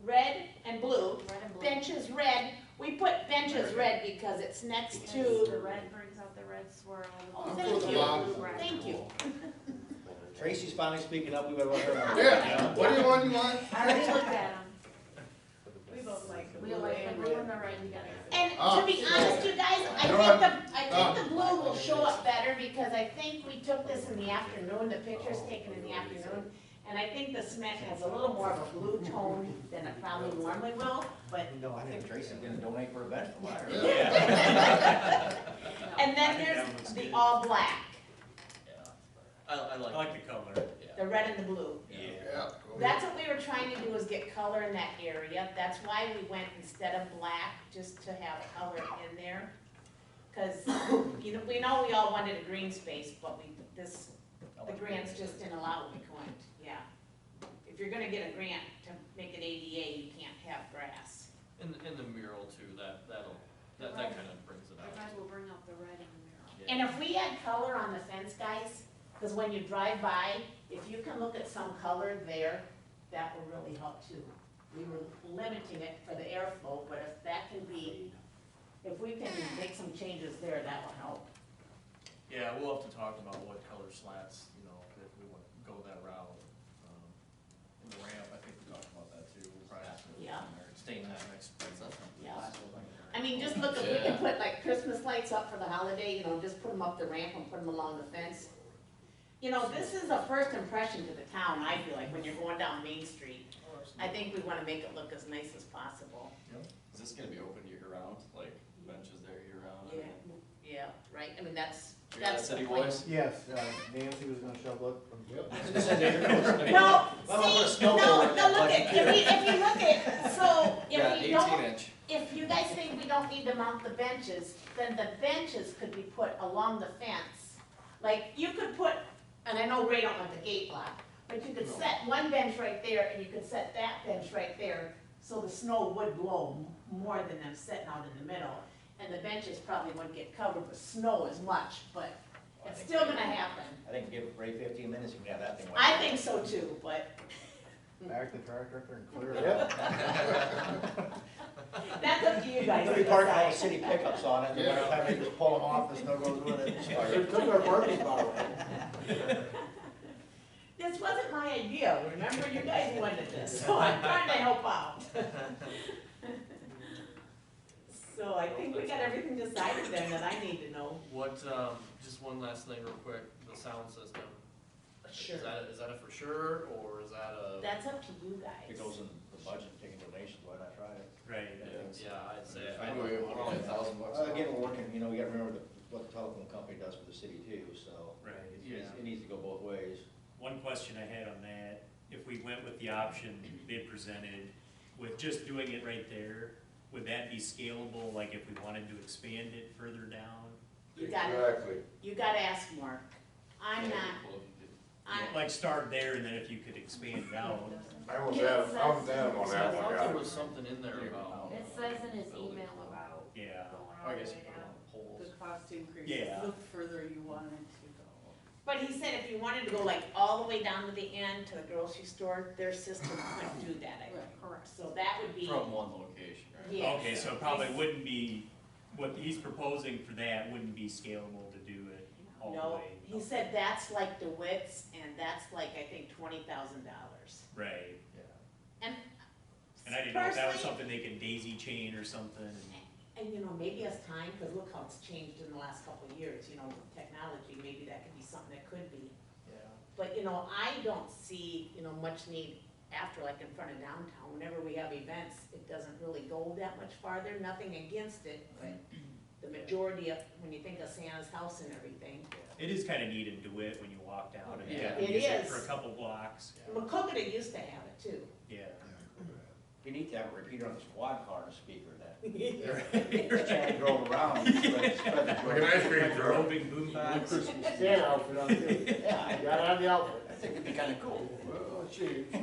red and blue. Red and blue. Benches red. We put benches red because it's next The to, red brings out the red swirl. Oh, I'm thank for the you. bottom. Thank you. Tracy's finally speaking up, we better let her know. Yeah, what do you want, I already looked at them. We both like the blue. We like the blue and the red together. And Oh, to be honest, you guys, I think the blue will show up better because I think we took this in the afternoon, the picture's taken in the afternoon. And I think the cement has a little more of a blue tone than it probably normally will, but, No, I think Tracy's gonna donate for a bench from her. and then there's the all black, Yeah. I I like, like the color. the red and the blue. Yeah. That's what we were trying to do, is get color in that area. That's why we went instead of black, just to have color in there. Cause, you know, we all wanted a green space, but the grants just didn't allow it, we couldn't, yeah. If you're gonna get a grant to make it ADA, you can't have grass. in the mural too, that kind of brings it The out. red will bring out the red in the mural. Yeah. And if we had color on the fence, guys, cause when you drive by, if you can look at some color there, that will really help too. We were limiting it for the airflow, but if that can be, if we can make some changes there, that will help. Yeah, we'll have to talk about what color slats, you know, if we want to go that route. In the ramp, I think we talked about that too, we'll probably have to Yeah. stain that next. Yeah. I mean, just look, if we can put like Christmas lights up for the holiday, you know, just put them up the ramp and put them along the fence. You know, this is a first impression to the town, I feel like, when you're going down Main Street. I think we wanna make it look as nice as possible. Is this gonna be open year round, like benches there year round? Yeah, right, I mean, that's You got the city point. boys? Yes, Nancy was gonna show up from. No, Well, see, no, look at, if you look at, so, Yeah, if you don't, 18-inch. if you guys think we don't need to mount the benches, then the benches could be put along the fence. Like, you could put, and I know Ray don't want the gate block, but you could set one bench right there, and you could set that bench right there, so the snow would blow more than them sitting out in the middle. And the benches probably wouldn't get covered with snow as much, but it's still gonna happen. I think give Ray 15 minutes, you can have that thing. wiped I out. think so too, but Back the tractor up there and clear it up. that's up to you guys. We to park all the decide. city pickups on it, and Yeah. every time they just pull them off, the snow goes with it. Took our parking spot away. This wasn't my idea, remember, you guys wanted this, so I'm trying to help out. So I think we got everything decided then that I need to know. What, just one last thing real quick, the sound system. Sure. Is that a for sure, or is that a? That's up to you guys. If it goes in the budget, taking donations, why not try it? Right. Yeah, I'd say. I know we're only $1,000 bucks. Again, we're working, you know, we gotta remember what the telephone company does for the city too, so. Right. It needs to go both ways. One question I had on that, if we went with the option they presented, with just doing it right there, would that be scalable, like if we wanted to expand it further down? You gotta, Exactly. you gotta ask Mark. I'm not, Like start there and then if you could expand it out? I was down on that I one, thought there guy. was something in there about. It says in his email about Yeah. going I all the guess way you put it down. on the poles. The cost increases, Yeah. the further you want it to go. but he said if you wanted to go like all the way down to the end to the grocery store, their system couldn't do that, I think. Correct. So that would be, From one location, right? yeah. Okay, so it probably wouldn't be, what he's proposing for that wouldn't be scalable to do it all the No, way. he said that's like DeWitt's and that's like, I think, $20,000. Right, And and I didn't know if that was personally, something they can daisy chain or something. and you know, maybe as time, because look how it's changed in the last couple of years, you know, with technology, maybe that could be something that could be. Yeah. But, you know, I don't see, you know, much need after, like in front of downtown, whenever we have events, it doesn't really go that much farther, nothing against it, but the majority of, when you think of Santa's house and everything, It is kinda neat in DeWitt when you walk down and you Yeah. got It music is. for a couple blocks, Macocata used to have it too. yeah. You need to have a repeater on the squad car and a speaker that. Just trying to drove around. Spread the Like an ice cream truck. Roving boom box. Santa outfit on too. Yeah, I got on the outfit. I think it'd be kinda cool. Well, gee. So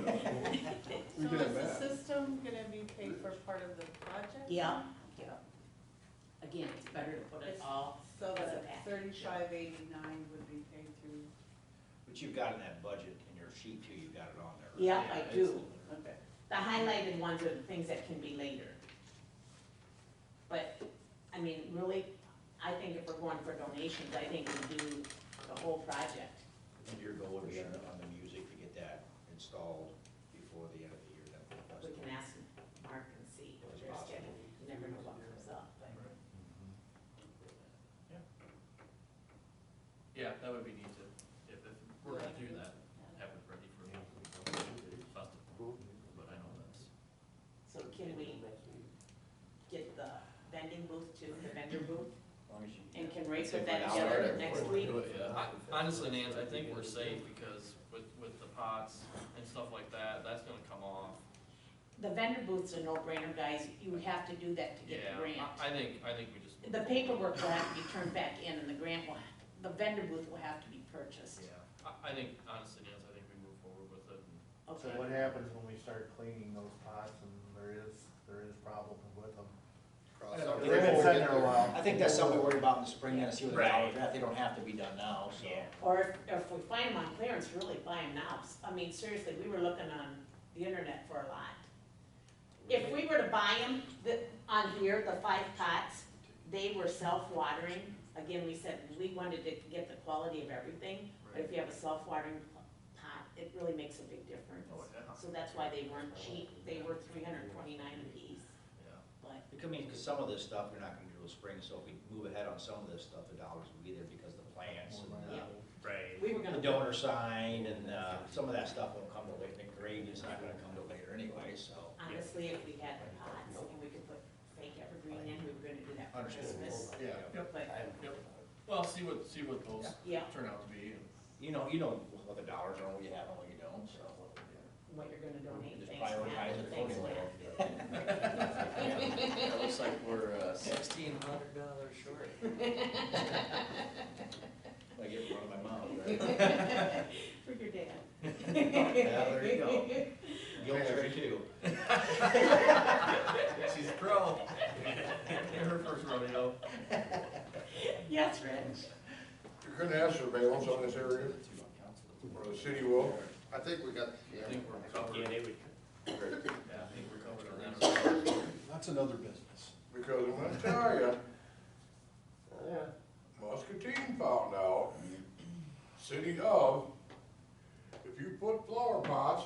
is the system gonna be paid for part of the project? Yeah, yeah. Again, it's better to put it all, So as a that package. 3589 would be paid through, But you've got in that budget, in your sheet too, you've got it on there. yeah, I do. okay. The highlighted ones are the things that can be later. But, I mean, really, I think if we're going for donations, I think we do the whole project. And your goal would be on the music to get that installed before the end of the year, then for the We festival. can ask Mark and see what their schedule, you never know what comes up, but. Yeah, that would be neat to, if we're gonna do that, have it ready for the festival. But I know that's. So can we get the vending booth to the vendor booth? As long as you- And can Ray Say put that for now, together right? next week? Honestly, Nance, I think we're safe because with the pots and stuff like that, that's gonna come off. The vendor booth's a no-brainer, guys, you would have to do that to get Yeah, the grant. I think we just. The paperwork will have to be turned back in and the grant will, the vendor booth will have to be purchased. Yeah, I think, honestly, Nance, I think we move forward with it. And So Okay. what happens when we start cleaning those pots and there is problems with them? Cross Yeah, out they've They've been the- sitting there a while. I think that's something we worry about in the spring, then see what the Right. dollars are at, they don't have to be done now, so. Yeah. Or if we find them on clearance, really buy them now. I mean, seriously, we were looking on the internet for a lot. If we were to buy them, on here, the 5 pots, they were self-watering. Again, we said we wanted to get the quality of everything, but if you have a self-watering pot, it really makes a big difference. Oh, yeah. So that's why they weren't cheap, they were $329 a piece, Yeah. but, Because some of this stuff, you're not gonna do till spring, so if we move ahead on some of this stuff, the dollars will be there because the plants and yeah, Right. we were the gonna. donor sign and, some of that stuff won't come till later, the grade is not gonna come till later anyway, so. Honestly, if we had the pots and we could put fake evergreen in, we were gonna do that for Understood. Christmas. Yeah. Yep. But, Yep. Well, see what those yeah, turn out to be. And You know what the dollars are, what you have and what you don't, so. what you're gonna donate, Just thanks, prioritize it Matt. Thanks, accordingly. Matt. It looks like we're $1,600 short. I get one of my mouth, right? For your dad. Yeah, there you go. Guilt trip too. she's a pro. Her first rodeo. Yes, Rich. You couldn't have surveillance on this area, or the city will? I think we got, I think we're covered. Yeah, they would. Yeah, I think we're covered on that. that's another business. Because I'm gonna tell you, Muscatine found out, city of, if you put flower pots,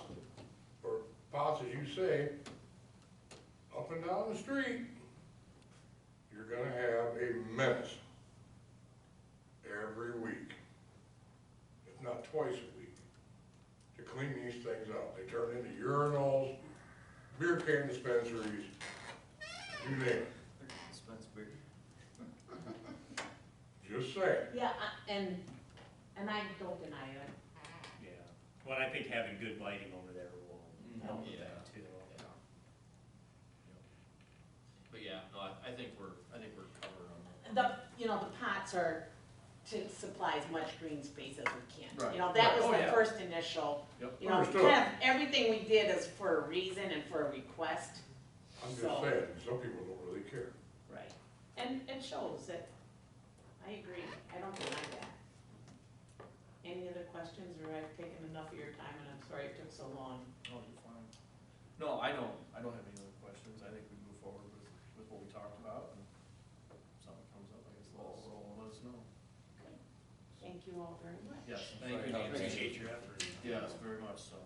or pots as you say, up and down the street, you're gonna have a menace every week, if not twice a week, to clean these things out. They turn into urinals, beer can dispensaries, you name it. Dispense beer. Just saying. Yeah, and I don't deny it. Yeah, well, I think having good lighting over there will help with Yeah. that too. Yeah. But yeah, no, I think we're covered on that. The pots are to supply as much green space as we can. Right, That right. was Oh, the yeah. first initial, Yep. Understood. kind of, everything we did is for a reason and for a request. I'm just So- saying, some people don't really care. Right. And it shows that, I agree, I don't deny that. Any other questions, or I've taken enough of your time and I'm sorry it took so long? Oh, you're fine. No, I don't have any other questions. I think we move forward with what we talked about, and if something comes up, I guess let us know. Okay. Thank you all very much. Yes, thank you, I Nancy. appreciate your effort. Yes, very much so.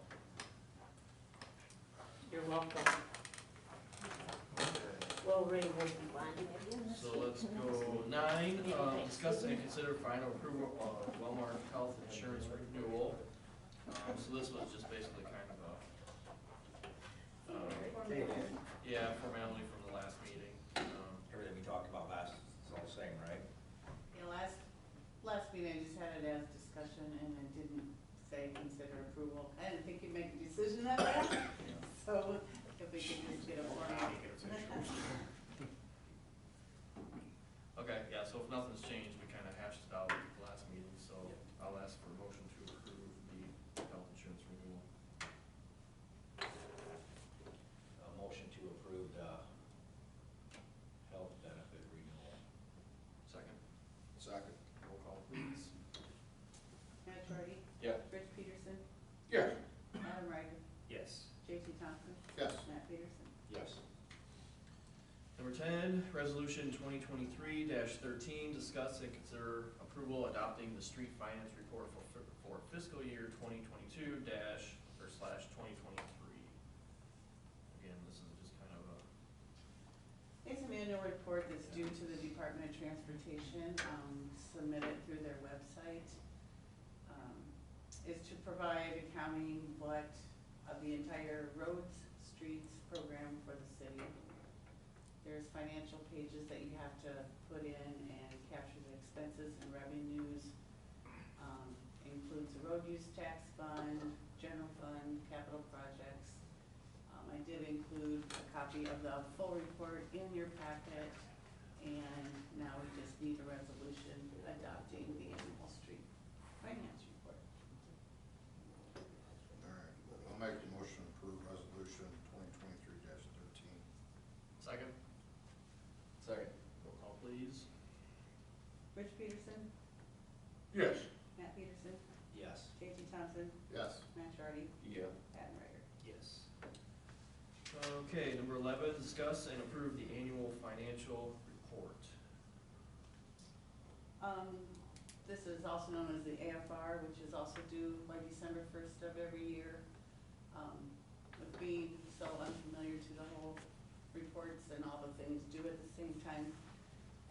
You're welcome. Well, Ray will be wanting it in this So week. let's go 9, discuss and consider final approval of Wellmark Health Insurance renewal. So this was just basically kind of a formality from the last meeting. Everything we talked about last, it's all the same, right? Last meeting, I just had it as discussion and I didn't say consider approval. I didn't think you'd make a decision that fast, so if we could just get a formal. Okay, yeah, so if nothing's changed, we kind of hashed it out at the last meeting, so I'll ask for a motion to approve the health insurance renewal. A motion to approve the health benefit renewal. Second, Second. roll call please. Matt Charity? Yeah. Rich Peterson? Yes. Adam Ryder? Yes. J.T. Thompson? Yes. Matt Peterson? Yes. Number 10, resolution 2023-13, discuss and consider approval adopting the street finance report for fiscal year 2022 /2023. Again, this is just kind of a, It's an annual report that's due to the Department of Transportation, submit it through their website. Is to provide accounting of the entire roads, streets program for the city. There's financial pages that you have to put in and capture the expenses and revenues. Includes the road use tax fund, general fund, capital projects. I did include a copy of the full report in your packet, and now we just need a resolution adopting the annual street finance report. All right, I'll make the motion to approve resolution 2023-13. second, Second. roll call please. Rich Peterson? Yes. Matt Peterson? Yes. J.T. Thompson? Yes. Matt Charity? Yeah. Adam Ryder? Yes. Okay, number 11, discuss and approve the annual financial report. This is also known as the AFR, which is also due by December 1st of every year. With being so unfamiliar to the whole reports and all the things due at the same time.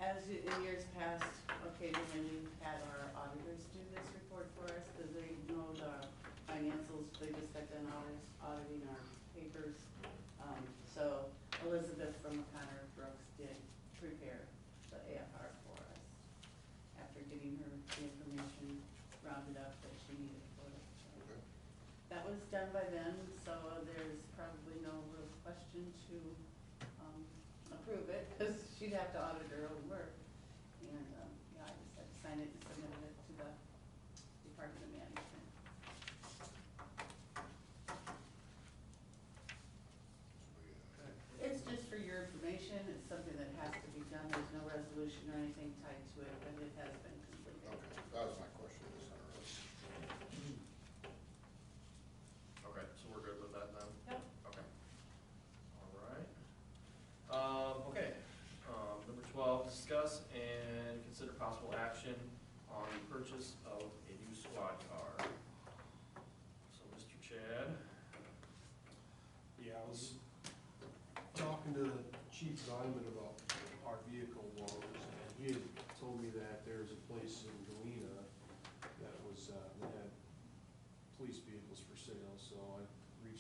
As in years past, occasionally we've had our auditors do this report for us, because they know the financials, they just got done auditing our papers. So Elizabeth from McConnor Brooks did prepare the AFR for us, after getting her the information rounded up that she needed for it. Okay. That was done by them, so there's probably no real question to approve it, because she'd have to audit her own work. And, yeah, I just had to sign it and submit it to the Department of Management. It's just for your information, it's something that has to be done, there's no resolution or anything tied to it, but it has been completed. Okay, that was my question, just interested. Okay, so we're good with that then? Yep. Okay. All right. Okay, number 12, discuss and consider possible action on the purchase of a new squad car. So, Mr. Chad? Yeah, I was talking to Chief Ziman about our vehicle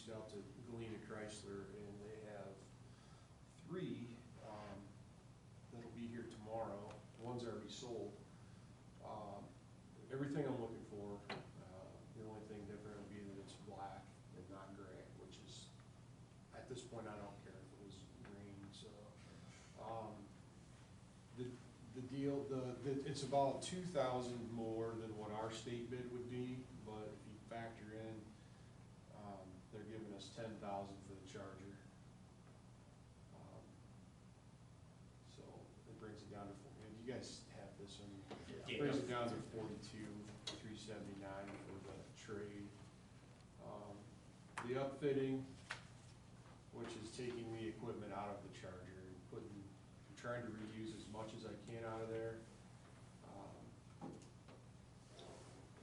reached out to Galena Chrysler, and they have 3, that'll be here tomorrow. One's already sold. Everything I'm looking for, the only thing different would be that it's black and not gray, which is, at this point, I don't care if it was green, so. The deal, it's about 2,000 more than what our state bid would be, but if you factor in, they're giving us 10,000 for the Charger. So it brings it down to, you guys have this one, it brings it down to 42,379 for the trade. The upfitting, which is taking the equipment out of the Charger and trying to reuse as much as I can out of there.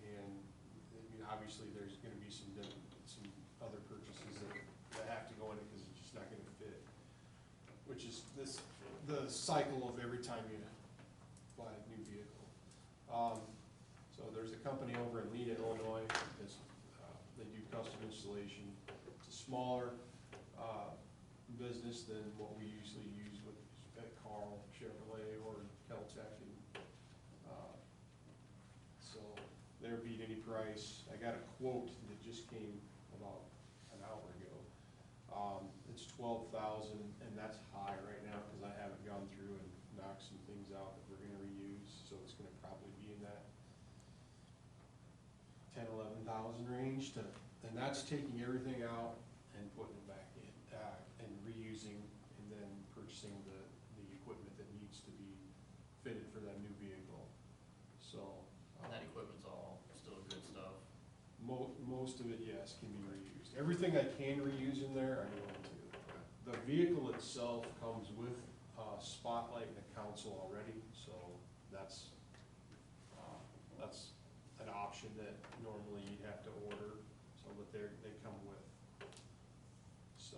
And, I mean, obviously, there's gonna be some other purchases that have to go in it, because it's just not gonna fit. Which is the cycle of every time you buy a new vehicle. So there's a company over in Lena, Illinois, they do custom installation. It's a smaller, business than what we usually use with at Carl Chevrolet or Keltec, and so they're beat any price. I got a quote that just came about an hour ago. It's 12,000, and that's high right now because I haven't gone through and knocked some things out that we're gonna reuse, so it's gonna probably be in that 10, 11,000 range and that's taking everything out and putting it back in, and reusing, and then purchasing the equipment that needs to be fitted for that new vehicle. So. And that equipment's all still good stuff. Most of it, yes, can be reused. Everything I can reuse in there, I'm going to. The vehicle itself comes with a spotlight and a console already, so that's an option that normally you'd have to order, so that they come with. So,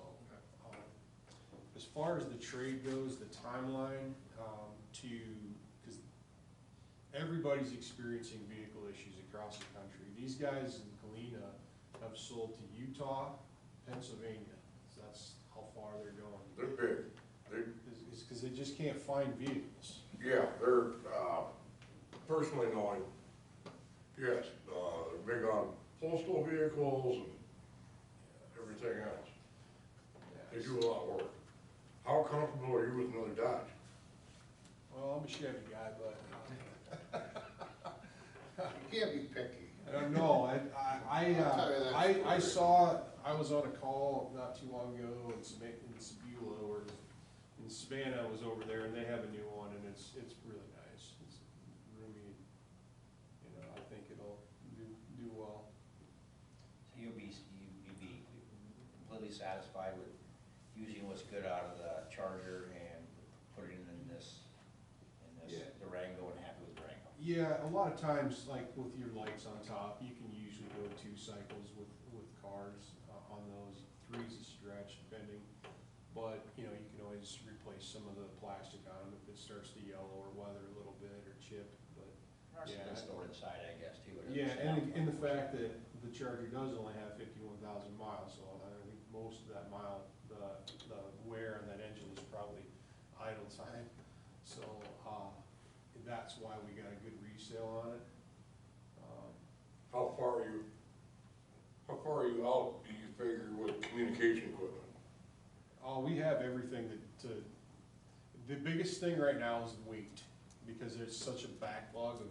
as far as the trade goes, the timeline because everybody's experiencing vehicle issues across the country. These guys in Galena have sold to Utah, Pennsylvania. So that's how far they're going. They're big. It's because they just can't find vehicles. Yeah, they're, personally knowing, yes, they're big on postal vehicles and everything else. They do a lot of work. How comfortable are you with another Dodge? Well, I'm a Chevy guy, but You can't be picky. I don't know. I was on a call not too long ago in Sebula, or in Savannah, I was over there, and they have a new one, and it's really nice. It's roomy, I think it'll do well. So you'll be completely satisfied with using what's good out of the Charger and putting it in this Yeah. Durango, and happy with Durango? Yeah, a lot of times, like with your lights on top, you can usually go 2 cycles with cars on those. 3's a stretch, depending. But, you can always replace some of the plastic on them if it starts to yellow or weather a little bit or chip, but. It's Yeah. been stored inside, I guess, too. It Yeah, doesn't and sound the fact that the Charger does only have 51,000 miles, so I think most of that the wear on that engine is probably idle time. So, that's why we got a good resale on it. How far are you out, do you figure, with communication equipment? We have everything the biggest thing right now is weight, because there's such a backlog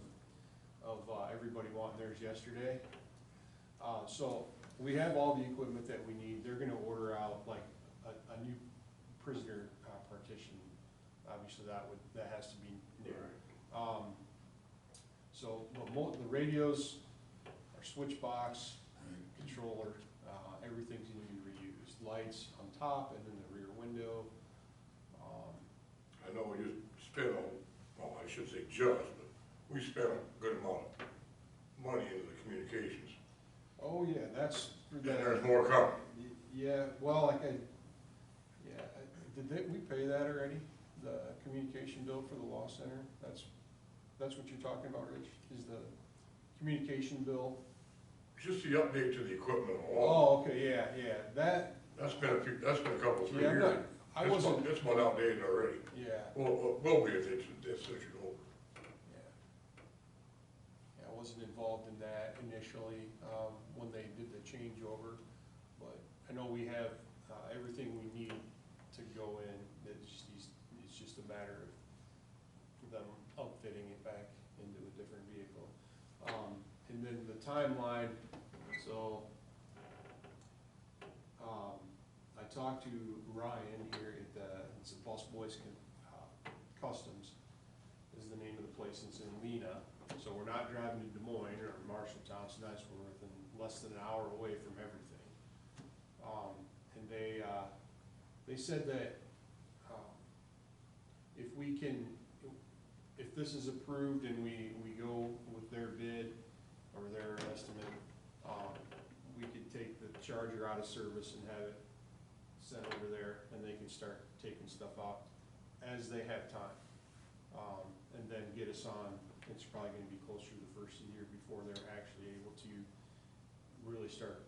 of everybody wanting theirs yesterday. So we have all the equipment that we need. They're gonna order out like a new prisoner partition. Obviously that has to be new. So the radios, our switch box, controller, everything's gonna be reused. Lights on top and then the rear window. I know we just spent I should say just, but we spent a good amount of money into the communications. Oh, yeah, that's. And there's more coming. Yeah, well, did we pay that already? The communication bill for the law center? That's what you're talking about, Rich, is the communication bill? just the update to the equipment alone. Oh, okay, yeah, That's been a couple, 3 Yeah, I'm years. not- I wasn't- It's been outdated already. yeah, Well, will be if they switch it over. yeah. Yeah, I wasn't involved in that initially, when they did the changeover, but I know we have, everything we need to go in, it's just a matter of them outfitting it back into a different vehicle. And then the timeline, so, I talked to Ryan here at it's the Boss Boys Customs, is the name of the place, it's in Lena. So we're not driving to Des Moines or Marshalltown, so that's within less than an hour away from everything. And they said that, if this is approved and we go with their bid or their estimate, we could take the Charger out of service and have it sent over there, and they can start taking stuff out as they have time. And then get us on, it's probably gonna be closer to the first of the year before they're actually able to really start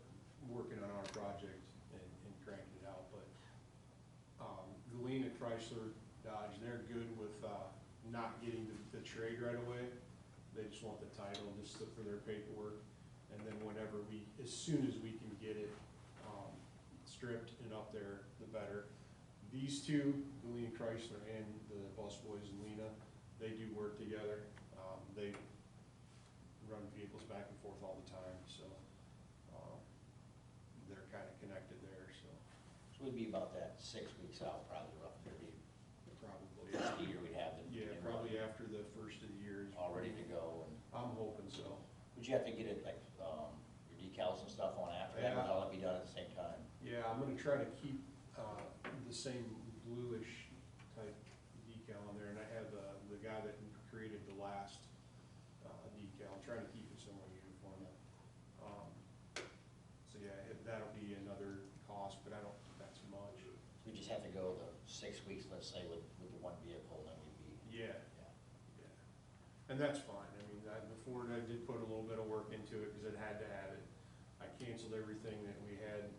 working on our project and cranking it out, but, Galena, Chrysler, Dodge, they're good with, not getting the trade right away. They just want the title just for their paperwork, and then whenever as soon as we can get it, stripped and up there, the better. These two, Galena Chrysler and the Bus Boys in Lena, they do work together. They run vehicles back and forth all the time, so, they're kinda connected there, so. So we'd be about that 6 weeks out, probably roughly, Probably, first of the year we'd have them. yeah, in probably after the first of the year. is all ready to go, and I'm hoping so. would you have to get it, like, your decals and stuff on after that, or Yeah. will that be done at the same time? Yeah, I'm gonna try to keep, the same bluish type decal on there, and I have the guy that created the last, decal, I'm trying to keep it somewhat uniform. So yeah, that'll be another cost, but I don't think that's much. We just have to go the 6 weeks, let's say, with the one vehicle, and then we'd be, Yeah, yeah. yeah, and that's fine, I mean, before I did put a little bit of work into it, because it had to have it. I canceled everything that we had,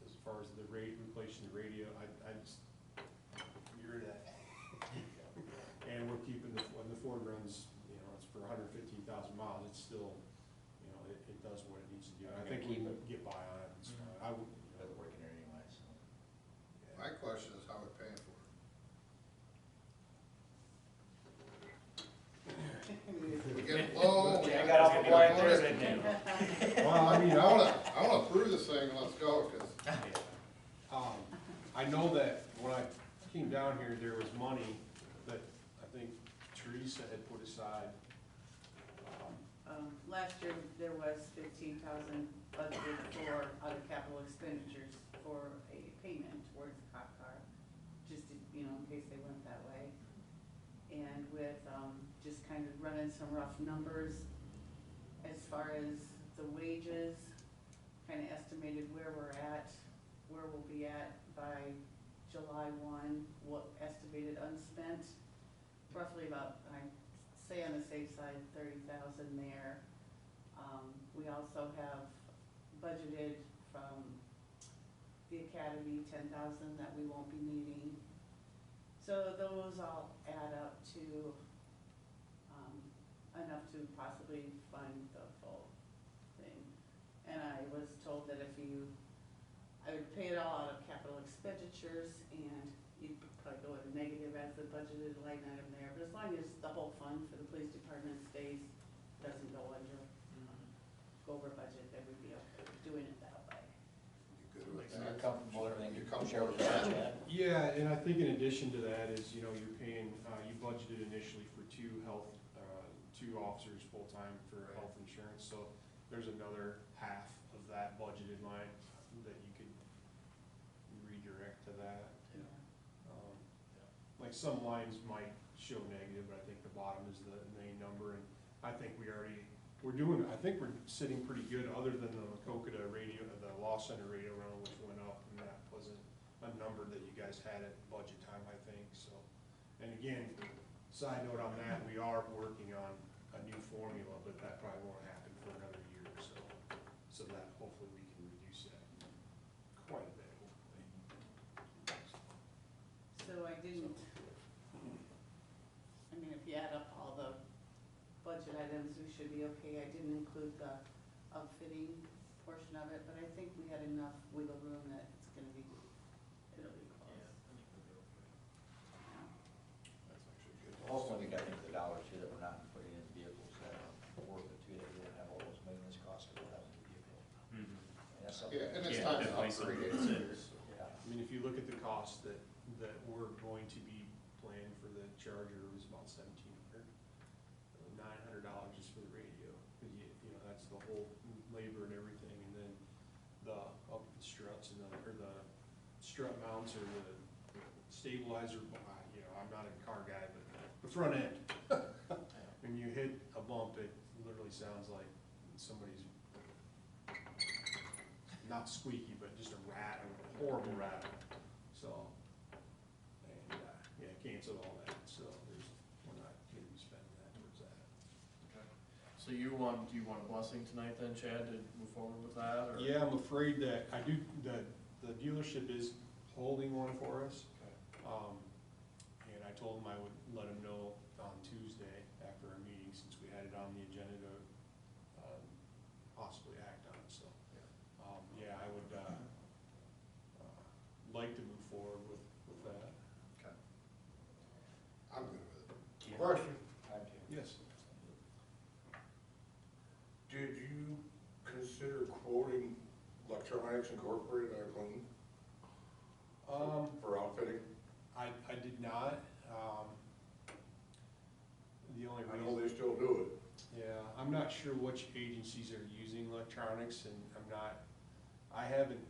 as far as the replacing the radio, I just, you're that. And we're keeping when the Ford runs, it's for 115,000 miles, it's still, it does what it needs to do. I think we can get by on it, it's fine. I would, But working there anyway, so. My question is how we're paying for it. We get low. I got off a blind there, didn't you? well, I mean, I wanna approve this thing and let's go, cause I know that when I came down here, there was money that I think Teresa had put aside. Last year, there was 15,000 budgeted for other capital expenditures for a payment towards the cop car, just to, in case they went that way. And with, just kind of running some rough numbers as far as the wages, kind of estimated where we're at, where we'll be at by July 1, what estimated unspent, roughly about, I'd say on the safe side, 30,000 there. We also have budgeted from the academy, 10,000 that we won't be needing. So those all add up to, enough to possibly fund the full thing. And I was told that I would pay it all out of capital expenditures, and you'd probably go with a negative as the budgeted line item there, but as long as the whole fund for the police department stays, doesn't go over budget, then we'd be okay doing it that way. you good with So that? you're comfortable with everything? You're comfortable Share with with that? Chad? Yeah, and I think in addition to that is, you're paying, you budgeted initially for two officers full-time for health insurance, so there's another half of that budgeted line that you could redirect to that. Like some lines might show negative, but I think the bottom is the main number, and I think I think we're sitting pretty good, other than the Macokota radio, the Law Center radio rental, which went up, and that wasn't a number that you guys had at budget time, I think, so. And again, side note on that, we are working on a new formula, but that probably won't happen for another year or so. okay. I didn't include the outfitting portion of it, but I think we had enough wiggle room that it's gonna be, it'll be Yeah, close. I think we'll be okay. Yeah. That's actually good. Also, we got into the dollars too, that we're not putting in vehicles that are worth it too, that we don't have all those maintenance costs that we'll have in the vehicle. Mhm. And that's something. Yeah, and it's Yeah, time to definitely upgrade it. something to so. Yeah. I mean, if you look at the cost that we're going to be planned for the Charger, it was about $1,700. $900 just for the radio, 'cause you know, that's the whole labor and everything, and then the struts and the strut mounts or the stabilizer, you know, I'm not a car guy, but the front end. When you hit a bump, it literally sounds like somebody's, not squeaky, but just a rattle, a horrible rattle, so. And, yeah, canceled all that, so we're not gonna be spending that towards that. Okay. So do you want a blessing tonight then, Chad, to move forward with that, or? Yeah, I'm afraid that the dealership is holding one for us. Okay. And I told him I would let him know on Tuesday after our meeting, since we had it on the agenda to, possibly act on it, so. Yeah, I would, like to move forward with that. Okay. I'm good with it. Question, Time to. Yes. did you consider quoting Electronics Incorporated out of Clinton for outfitting? I did not, the only I reason. know they still do it. Yeah, I'm not sure which agencies are using electronics, and I haven't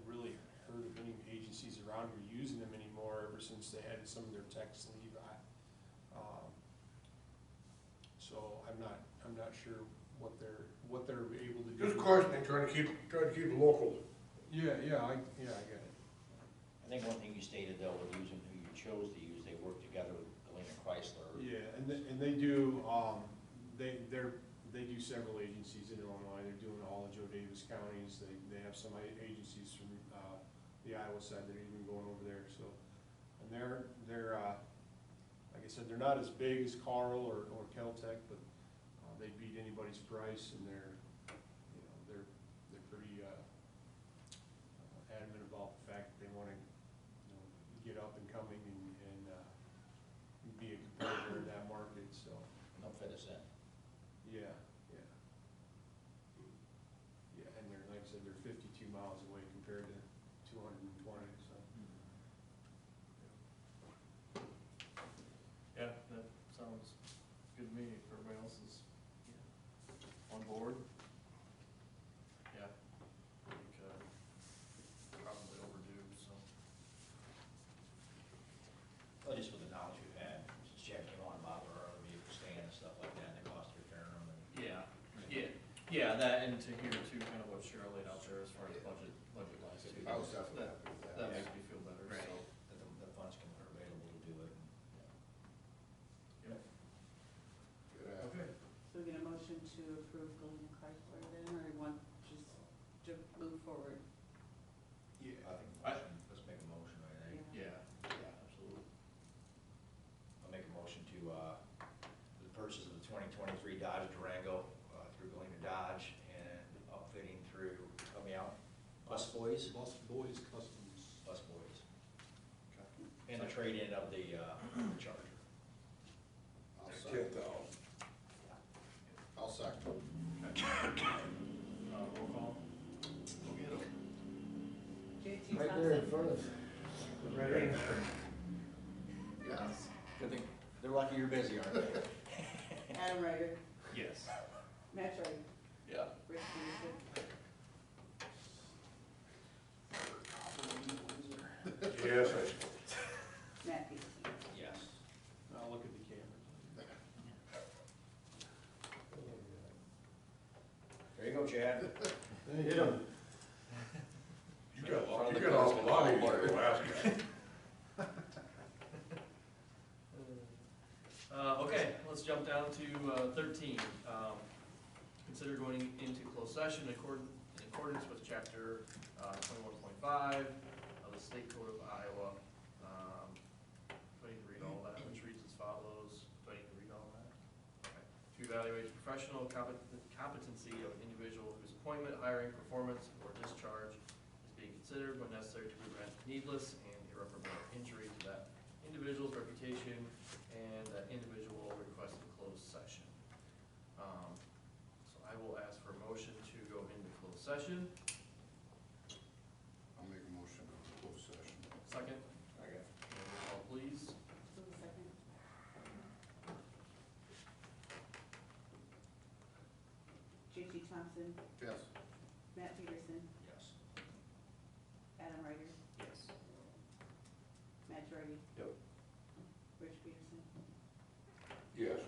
really heard of any agencies around here using them anymore ever since they had some of their techs leave. So I'm not sure what they're able to do. Just questioning, trying to keep it local. Yeah, I get it. I think one thing you stated though, with using who you chose to use, they work together with Galena Chrysler. Yeah, and they do, they do several agencies in Illinois. They're doing all the Joe Davis counties. They have some agencies from, the Iowa side that are even going over there, so. And they're, like I said, they're not as big as Carl or Caltech, but, they beat anybody's price, and they're pretty, adamant about the fact that they wanna, get up and coming and be a competitor in that market, so. They'll fit us in. Yeah, and they're, like I said, they're 52 miles away compared to 220, so. Yeah, that sounds good to me, if everybody else is on board. Yeah, I think, probably overdue, so. Well, just with the knowledge we've had, since Chad came on about our vehicle stand and stuff like that, and the cost of repairing them and. Yeah, that, and to hear too, kind of what Cheryl laid out there as far as budget wise too. I was definitely happy with that. That makes me feel better, Right. so. That the funds can are available to do it. Yep. Good app. Okay. So we get a motion to approve Galena Chrysler then, or you want just to move forward? Yeah. I think, let's make a motion, I think. Yeah, absolutely. I'll make a motion to, the purchase of the 2023 Dodge Durango, through Galena Dodge, and outfitting through, help me out, Bus Boys? Bus Boys Customs. Bus Boys. Okay. And the trade-in of the Charger. I'll second. 10,000. I'll second. Roll call. Go get 'em. JT Right there in Thompson, front of us. Right in there. Yes. Good thing, they're lucky you're busy, aren't they? Adam Ryder, Yes. Matt Troy, Yeah. Rick Peterson, Yes, I Matt Peterson. Yes. Now look at the camera. There you go, Chad. Hit him. You got all the money in your last guy. Okay, let's jump down to 13. Consider going into closed session in accordance with chapter 21.5 of the State Code of Iowa. Do I need to read all that, which reads as follows? Do I need to read all that? evaluate the professional competency of an individual whose appointment, hiring, performance, or discharge is being considered when necessary to prevent needless and irreparable injury to that individual's reputation, and that individual requested a closed session. So I will ask for a motion to go into closed session. I'll make a motion to close session. Second? Second. Roll call, please. So the second, J.G. Thompson, Yes. Matt Peterson, Yes. Adam Ryder, Yes. Matt Jordy. Yep. Rich Peterson. Yes.